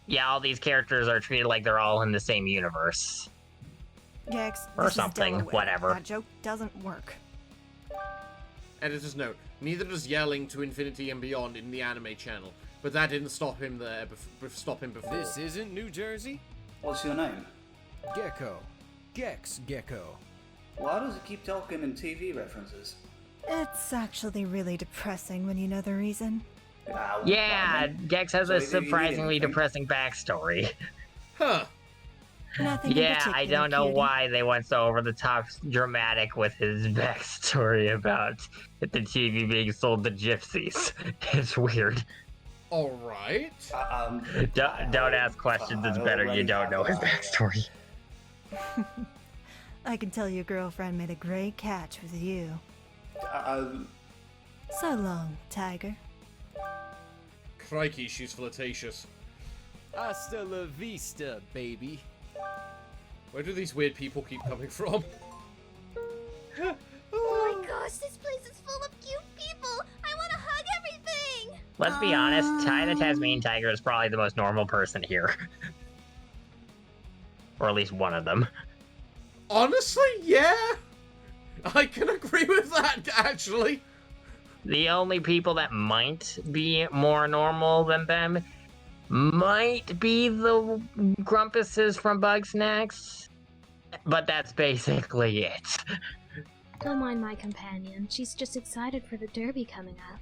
Yeah, all these characters are treated like they're all in the same universe. Gex, Or this is something, Delaware. whatever. That joke doesn't work. Editor's note, neither does yelling to infinity and beyond in the anime channel, but that didn't stop him there, stop him before. This isn't New Jersey? What's your name? Gecko. Gex Gecko. Why does it keep talking in TV references? It's actually really depressing when you know the reason. Yeah, Gex has So a he didn't read surprisingly anything? depressing backstory. Huh. Nothing in Yeah, I particular, don't know cutie. why they went so over the top dramatic with his backstory about the TV being sold to gypsies. It's weird. Alright. Don't ask questions, it's better you don't know his backstory. I can tell your girlfriend made a great catch with you. So long, Tiger. Crikey, she's flirtatious. Hasta la vista, baby. Where do these weird people keep coming from? Oh my gosh, this place is full of cute people! I want to hug everything! Let's be honest, Ty the Tasmanian Tiger is probably the most normal person here. Or at least one of them. Honestly, yeah! I can agree with that, actually. The only people that might be more normal than them might be the Grumpuses from Bugsnax, but that's basically it. Don't mind my companion. She's just excited for the derby coming up.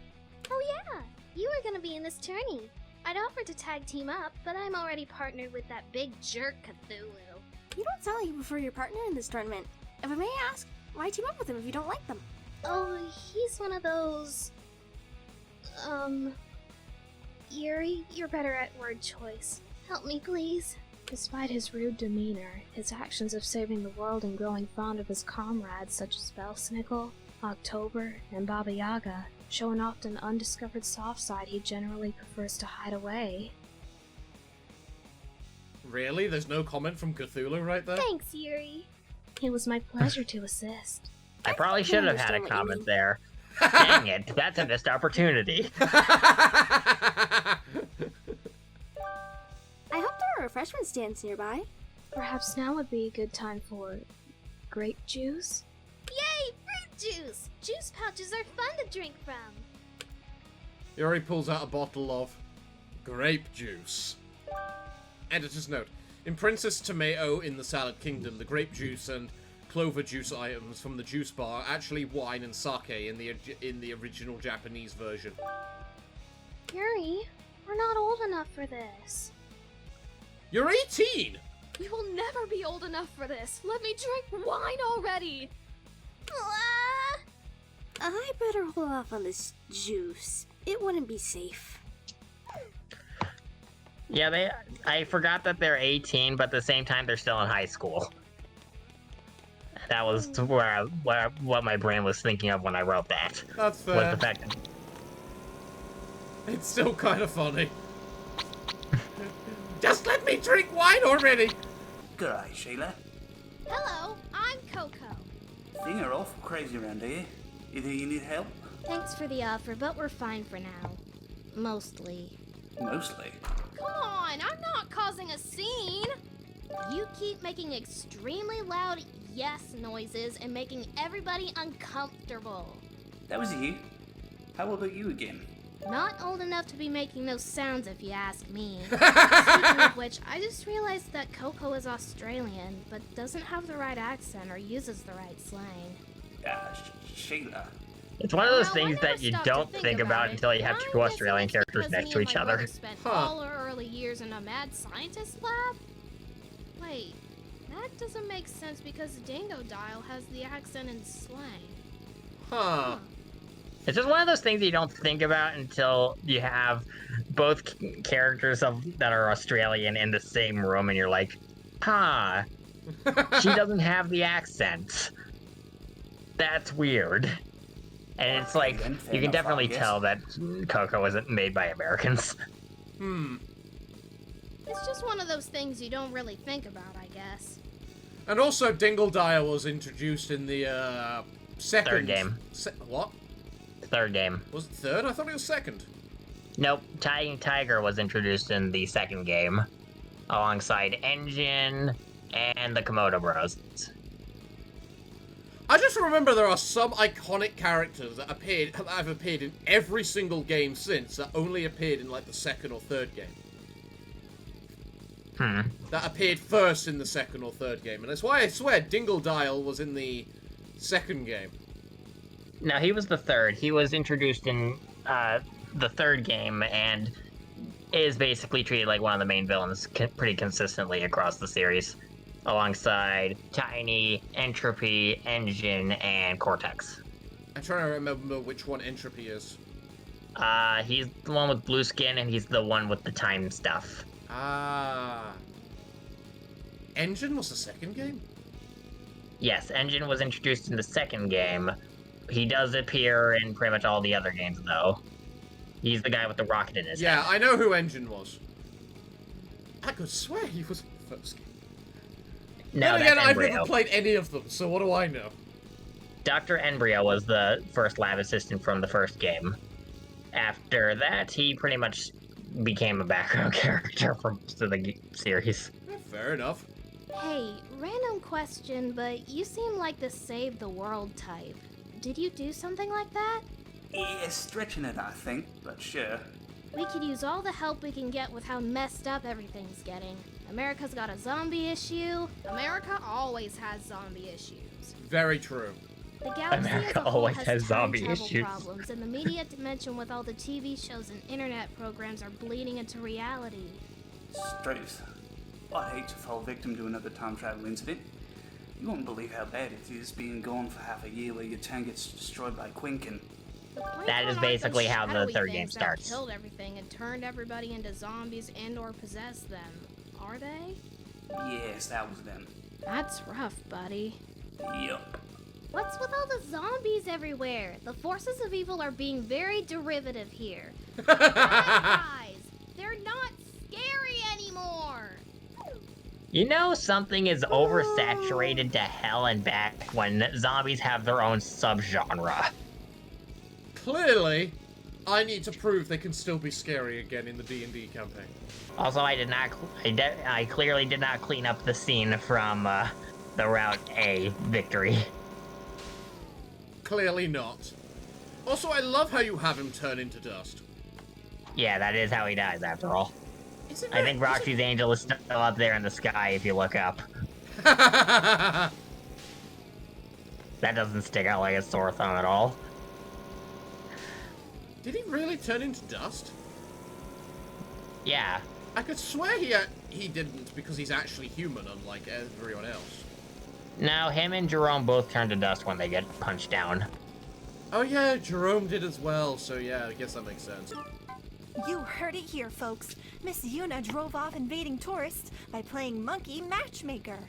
Oh yeah, you were gonna be in this tourney. I'd offered to tag team up, but I'm already partnered with that big jerk Cthulhu. You don't sound like you prefer your partner in this tournament. If I may ask, why team up with him if you don't like them? Oh, he's one of those... Yuri, you're better at word choice. Help me, please. Despite his rude demeanor, his actions of saving the world and growing fond of his comrades such as Belsnickel, October, and Baba Yaga show an often undiscovered soft side he generally prefers to hide away. Really? There's no comment from Cthulhu right there? Thanks, Yuri. It was my pleasure to assist. I probably should have had a understand what you comment mean. there. Dang it, that's a missed opportunity. I hope there are refreshment stands nearby. Perhaps now would be a good time for grape juice? Yay, fruit juice! Juice pouches are fun to drink from. Yuri pulls out a bottle of grape juice. Editor's note. In Princess Tomato in the Salad Kingdom, the grape juice and clover juice items from the juice bar are actually wine and sake in the original Japanese version. Yuri, we're not old enough for this. You're 18! You will never be old enough for this. Let me drink wine already. I better hold off on this juice. It wouldn't be safe. Yeah, I forgot that they're 18, but at the same time they're still in high school. That was what my brain was thinking of when I wrote that. That's fair. Was the fact that It's still kind of funny. Just let me drink wine already! G'day, Sheila. Hello, I'm Coco. Things are awful crazy around here. Either you need help? Thanks for the offer, but we're fine for now. Mostly. Mostly. Come on, I'm not causing a scene! You keep making extremely loud yes noises and making everybody uncomfortable. That was you. How old are you again? Not old enough to be making those sounds if you ask me. Speaking of which, I just realized that Coco is Australian, but doesn't have the right accent or uses the right slang. Sheila. it's one of those Well, I things never that you stopped to don't think about it. until you have I'm two guessing Australian it's characters because next me to and each my other. brother spent all our early years in a mad scientist lab? Wait, that doesn't make sense because Dingo Dial has the accent in slang. Huh. It's just one of those things you don't think about until you have both characters that are Australian in the same room, and you're like, huh, she doesn't have the accent. That's weird. And it's like, you can definitely tell that Coco wasn't made by Americans. It's just one of those things you don't really think about, I guess. And also, Dingle Dyer was introduced in the, second... Third game. What? Third game. Was it third? I thought it was second. Nope, Tiger was introduced in the second game, alongside Engine and the Komodo Bros. I just remember there are some iconic characters that have appeared in every single game since, that only appeared in, like, the second or third game. That appeared first in the second or third game, and that's why I swear Dingle Dial was in the second game. No, he was the third. He was introduced in the third game and is basically treated like one of the main villains pretty consistently across the series, alongside Tiny, Entropy, Engine, and Cortex. I'm trying to remember which one Entropy is. He's the one with blue skin, and he's the one with the time stuff. Engine was the second game? Yes, Engine was introduced in the second game. He does appear in pretty much all the other games, though. He's the guy with the rocket in his head. Yeah, I know who Engine was. I could swear he was in the first game. No, then that's again, I've Embryo. never played any of them, so what do I know? Dr. Embryo was the first lab assistant from the first game. After that, he pretty much became a background character for most of the series. Fair enough. Hey, random question, but you seem like the save the world type. Did you do something like that? Yeah, stretching it, I think, but sure. We could use all the help we can get with how messed up everything's getting. America's got a zombie issue. America always has zombie issues. Very true. The galaxy America as a whole always has has time zombie travel issues. problems, and the media dimension with all the TV shows and internet programs are bleeding into reality. Strays. I'd hate to fall victim to another time travel incident. You won't believe how bad it is being gone for half a year where your town gets destroyed by Quinkin. That is basically how the third game starts. Killed everything and turned everybody into zombies and/or possessed them. Are they? Yes, that was them. That's rough, buddy. Yup. What's with all the zombies everywhere? The forces of evil are being very derivative here. Bad guys, they're not scary anymore. You know something is oversaturated to hell and back when zombies have their own subgenre. Clearly, I need to prove they can still be scary again in the D&D campaign. Also, I clearly did not clean up the scene from the Route A victory. Clearly not. Also, I love how you have him turn into dust. Yeah, that is how he dies, after all. I think Roxy's angel is still up there in the sky if you look up. That doesn't stick out like a sore thumb at all. Did he really turn into dust? Yeah. I could swear he didn't, because he's actually human, unlike everyone else. No, him and Jerome both turn to dust when they get punched down. Oh yeah, Jerome did as well, so yeah, I guess that makes sense. You heard it here, folks. Miss Yuna drove off invading tourists by playing monkey matchmaker.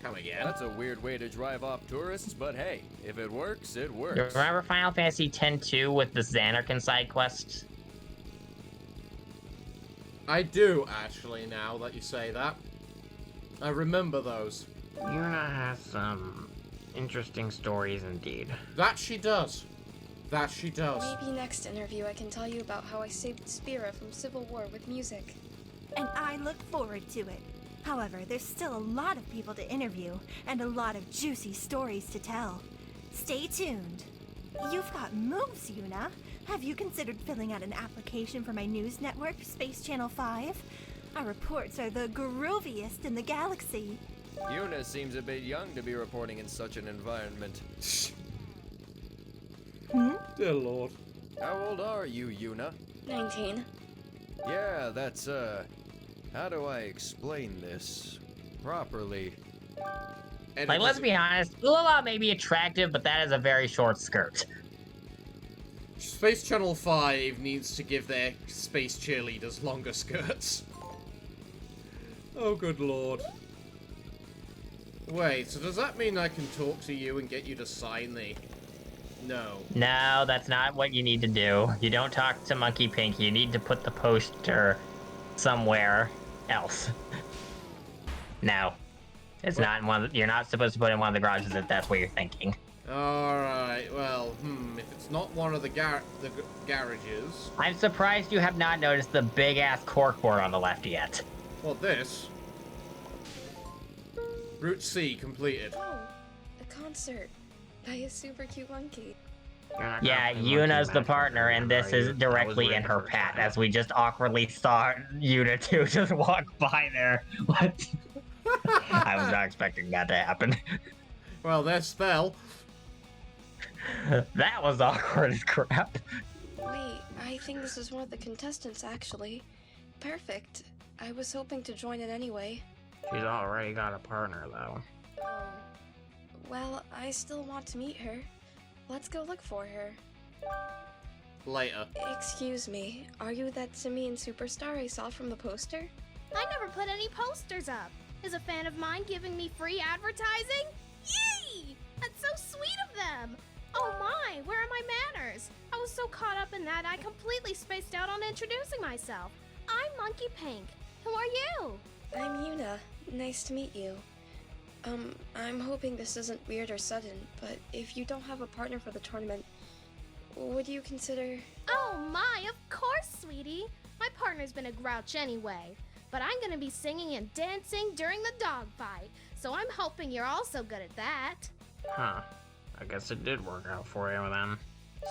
Come again? That's a weird way to drive off tourists, but hey, if it works, it works. You remember Final Fantasy X-2 with the Xanarkin side quest? I do, actually, now that you say that. I remember those. Yuna has some interesting stories indeed. That she does. That she does. Maybe next interview I can tell you about how I saved Spira from civil war with music. And I look forward to it. However, there's still a lot of people to interview, and a lot of juicy stories to tell. Stay tuned. You've got moves, Yuna. Have you considered filling out an application for my news network, Space Channel 5? Our reports are the grooviest in the galaxy. Yuna seems a bit young to be reporting in such an environment. Dear Lord. How old are you, Yuna? 19. Yeah, that's, how do I explain this properly? Like, let's be honest, Lula may be attractive, but that is a very short skirt. Space Channel 5 needs to give their space cheerleaders longer skirts. Oh, good lord. Wait, so does that mean I can talk to you and get you to sign the... No. No, that's not what you need to do. You don't talk to Monkey Pink. You need to put the poster somewhere else. No. It's What? not in one of the, you're not supposed to put it in one of the garages if that's what you're thinking. Alright, well, if it's not one of the garages... I'm surprised you have not noticed the big-ass corkboard on the left yet. Well, this... Route C completed. Oh, a concert by a super cute monkey. Yeah, Yuna's the partner, and this is directly in her path, as we just awkwardly saw Yuna 2 just walk by there. What? I was not expecting that to happen. Well, there's Thel. That was awkward as crap. Wait, I think this is one of the contestants, actually. Perfect. I was hoping to join in anyway. She's already got a partner, though. Oh. Well, I still want to meet her. Let's go look for her. Later. Excuse me, are you that simian superstar I saw from the poster? I never put any posters up. Is a fan of mine giving me free advertising? Yay! That's so sweet of them! Oh my, where are my manners? I was so caught up in that I completely spaced out on introducing myself. I'm Monkey Pink. Who are you? I'm Yuna. Nice to meet you. I'm hoping this isn't weird or sudden, but if you don't have a partner for the tournament, would you consider... Oh my, of course, sweetie. My partner's been a grouch anyway. But I'm gonna be singing and dancing during the dogfight, so I'm hoping you're also good at that. Huh. I guess it did work out for you then.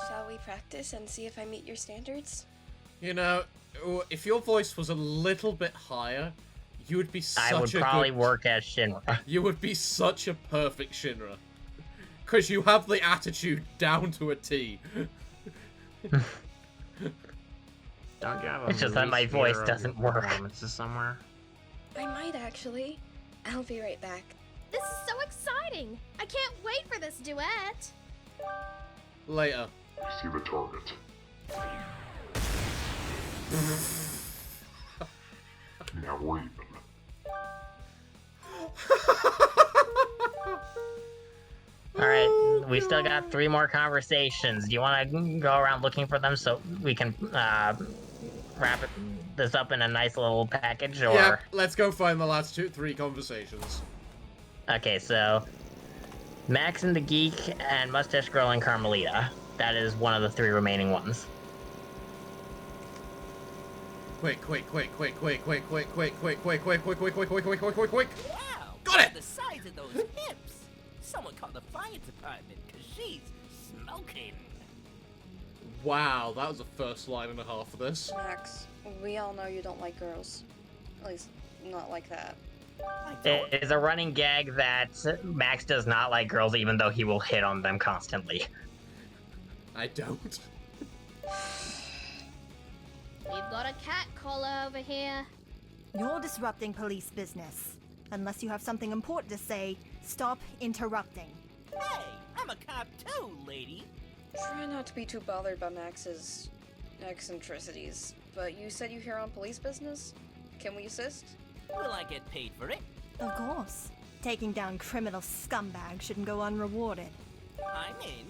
Shall we practice and see if I meet your standards? You know, if your voice was a little bit higher, you would be such a I would probably work as Shinra. You would be such a perfect Shinra. Because you have the attitude down to a T. Don't you have a it's just that my voice doesn't work. Somewhere? I might actually. I'll be right back. This is so exciting! I can't wait for this duet! Later. See the target. Now we're even. Alright, we still got 3 more conversations. Do you want to go around looking for them so we can wrap this up in a nice little package? Or... Yeah, let's go find the last 3 conversations. Okay, so Max and the Geek and Mustache Girl and Carmelita. That is one of the 3 remaining ones. Quick. Wow! Got it! The size of those hips! Someone call the fire department, cause she's smoking. Wow, that was the first line and a half of this. Max, we all know you don't like girls. At least, not like that. It is a running gag that Max does not like girls even though he will hit on them constantly. I don't. We've got a cat caller over here. You're disrupting police business. Unless you have something important to say, stop interrupting. Hey, I'm a cop too, lady. Try not to be too bothered by Max's eccentricities, but you said you're here on police business? Can we assist? Will I get paid for it? Of course. Taking down criminal scumbags shouldn't go unrewarded. I'm in.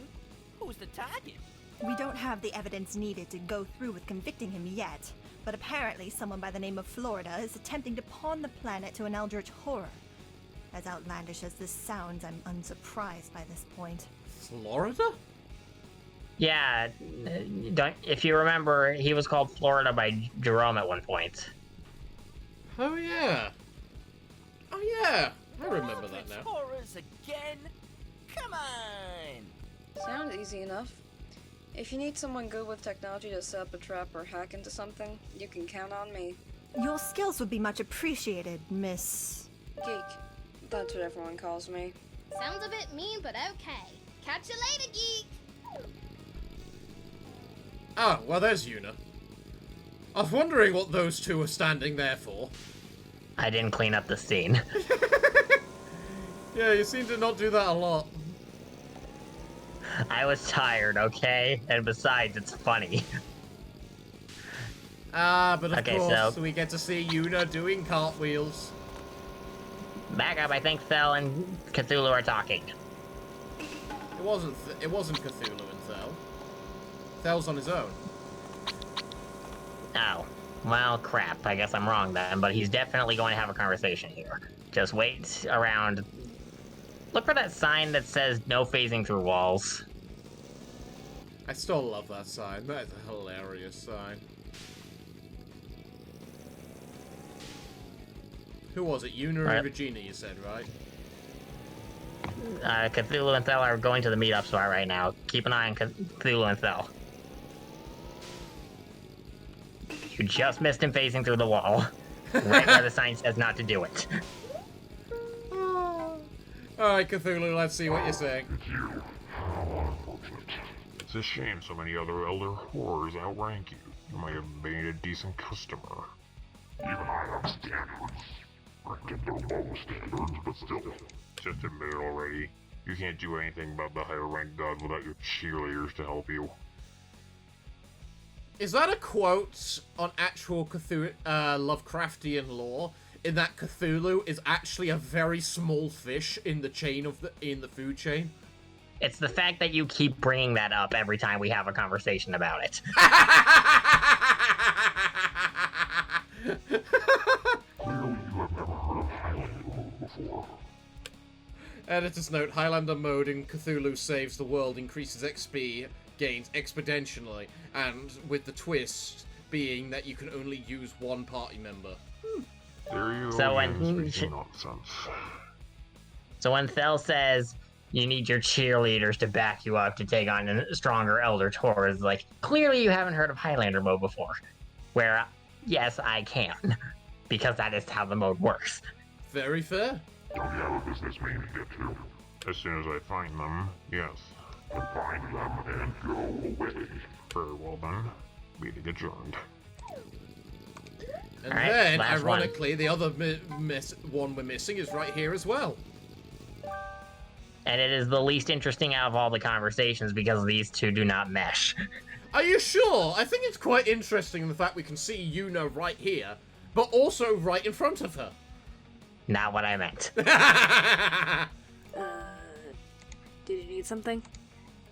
Who's the target? We don't have the evidence needed to go through with convicting him yet, but apparently someone by the name of Florida is attempting to pawn the planet to an eldritch horror. As outlandish as this sounds, I'm unsurprised by this point. Florida? Yeah, if you remember, he was called Florida by Jerome at one point. Oh yeah. Oh yeah. I remember that now. Horrors again? Come on! Sounds easy enough. If you need someone good with technology to set up a trap or hack into something, you can count on me. Your skills would be much appreciated, Miss... Geek. That's what everyone calls me. Sounds a bit mean, but okay. Catch you later, geek! Oh, well there's Yuna. I was wondering what those 2 were standing there for. I didn't clean up the scene. Yeah, you seem to not do that a lot. I was tired, okay? And besides, it's funny. But of course, we get to see Yuna doing cartwheels. Back up, I think Thel and Cthulhu are talking. It wasn't Cthulhu and Thel. Thel's on his own. Oh. Well, crap. I guess I'm wrong then, but he's definitely going to have a conversation here. Just wait around. Look for that sign that says no phasing through walls. I still love that sign. That is a hilarious sign. Who was it? Una and Regina, you said, right? Cthulhu and Thel are going to the meetup spot right now. Keep an eye on Cthulhu and Thel. You just missed him phasing through the wall. Right where the sign says not to do it. Alright, Cthulhu, let's see what you're saying. It's you. How unfortunate. It's a shame so many other elder horrors outrank you. You might have made a decent customer. Even I have standards. Granted, they're low standards, but still. Just admit it already. You can't do anything about the higher ranked gods without your cheerleaders to help you. Is that a quote on actual Cthulhu, Lovecraftian lore? In that Cthulhu is actually a very small fish in the chain of the food chain? It's the fact that you keep bringing that up every time we have a conversation about it. Clearly you have never heard of Highlander mode before. Editor's note, Highlander mode in Cthulhu saves the world, increases XP gains exponentially, and with the twist being that you can only use one party member. There you So when Thel says you need your cheerleaders to back you up to take on a stronger Elder Taurus, like, clearly you haven't heard of Highlander mode before. Where, yes, I can. Because that is how the mode works. Very fair. Don't you have a business meeting to get to? As soon as I find them, yes. Then find them and go away. Very well then. Meeting adjourned. And then, ironically, the other one we're missing is right here as well. And it is the least interesting out of all the conversations because these two do not mesh. Are you sure? I think it's quite interesting the fact we can see Yuna right here, but also right in front of her. Not what I meant. Did you need something?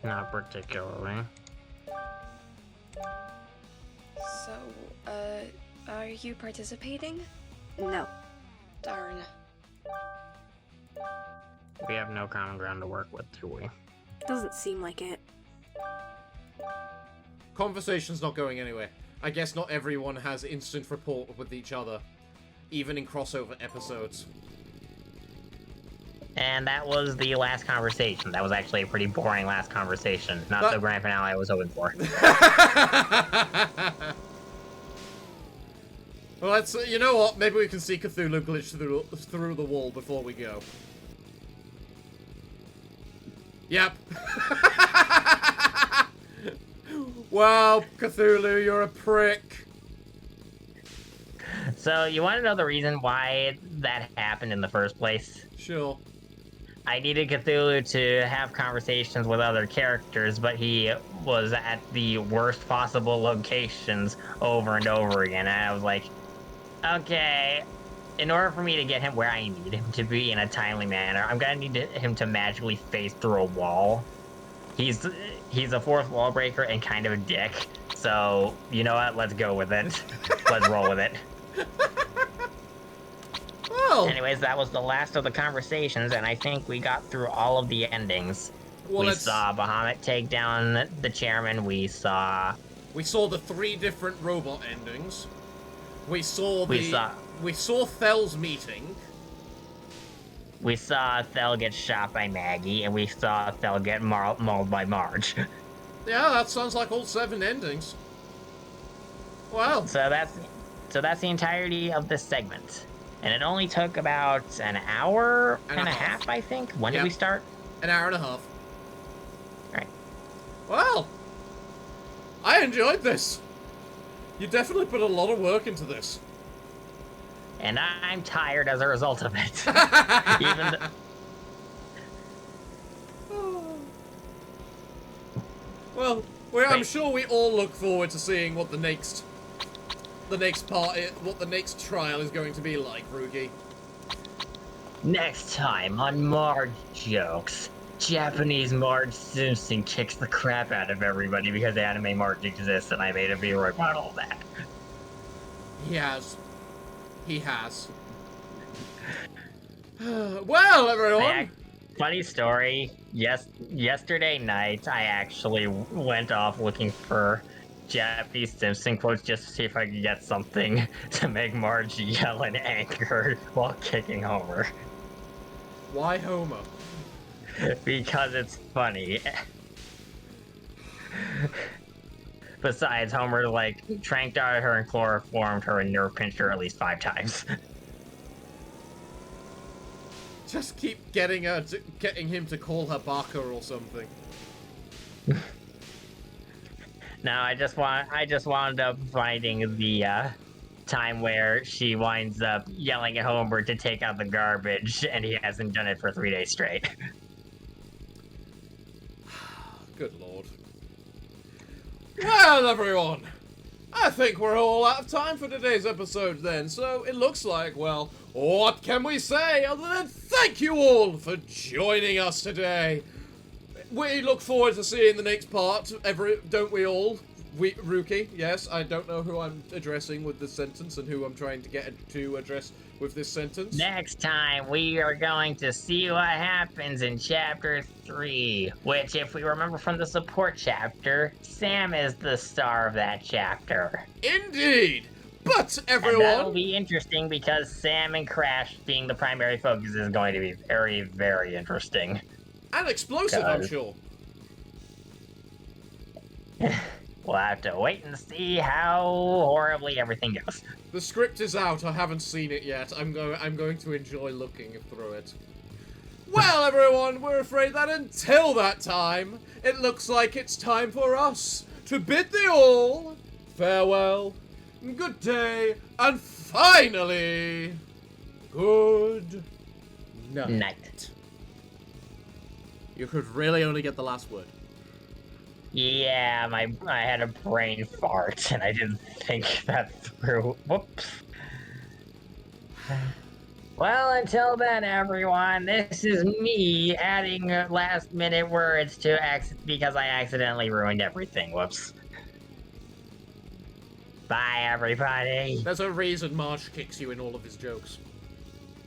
Not particularly. So, are you participating? No. Darn. We have no common ground to work with, do we? Doesn't seem like it. Conversation's not going anywhere. I guess not everyone has instant rapport with each other, even in crossover episodes. And that was the last conversation. That was actually a pretty boring last conversation. Not the grand finale I was hoping for. Well, let's. You know what? Maybe we can see Cthulhu glitch through the wall before we go. Yep. Wow, Cthulhu, you're a prick. So, you want to know the reason why that happened in the first place? Sure. I needed Cthulhu to have conversations with other characters, but he was at the worst possible locations over and over again. And I was like, okay, in order for me to get him where I need him to be in a timely manner, I'm gonna need him to magically phase through a wall. He's a fourth wall breaker and kind of a dick. So, you know what? Let's go with it. Let's roll with it. Well, anyways, that was the last of the conversations, and I think we got through all of the endings. Well, we saw Bahamut take down the chairman. We saw the 3 different robot endings. We saw Thel's meeting. We saw Thel get shot by Maggie, and we saw Thel get mauled by Marge. Yeah, that sounds like all 7 endings. Wow. So that's the entirety of this segment. And it only took about an hour and a half, I think. When did we start? An hour and a half. Alright. Well, I enjoyed this. You definitely put a lot of work into this. And I'm tired as a result of it. Well, I'm sure we all look forward to seeing what the next trial is going to be like, Rugi. Next time on Marge Jokes, Japanese Marge Simpson kicks the crap out of everybody because anime Marge exists, and I made a V-Roy model of that. He has. He has. Well, everyone! Funny story. Yesterday night, I actually went off looking for Japanese Simpson quotes just to see if I could get something to make Marge yell in anger while kicking Homer. Why Homer? Because it's funny. Besides, Homer, like, tranked out her and chloroformed her and nerve pinched her at least 5 times. Just keep getting him to call her Baka or something. No, I just wound up finding the time where she winds up yelling at Homer to take out the garbage, and he hasn't done it for 3 days straight. Good lord. Well, everyone, I think we're all out of time for today's episode then, so it looks like, well, what can we say other than thank you all for joining us today. We look forward to seeing the next part, don't we all? Rookie, yes, I don't know who I'm addressing with this sentence and who I'm trying to get to address with this sentence. Next time, we are going to see what happens in Chapter 3, which, if we remember from the support chapter, Sam is the star of that chapter. Indeed! But, everyone... And that'll be interesting because Sam and Crash being the primary focus is going to be very, very interesting. And explosive, I'm sure. We'll have to wait and see how horribly everything goes. The script is out. I haven't seen it yet. I'm going to enjoy looking through it. Well, everyone, we're afraid that until that time, it looks like it's time for us to bid thee all farewell, good day, and finally, good night. You could really only get the last word. Yeah, I had a brain fart and I didn't think that through. Whoops. Well, until then, everyone, this is me adding last-minute words to because I accidentally ruined everything. Whoops. Bye, everybody. There's a reason Marsh kicks you in all of his jokes.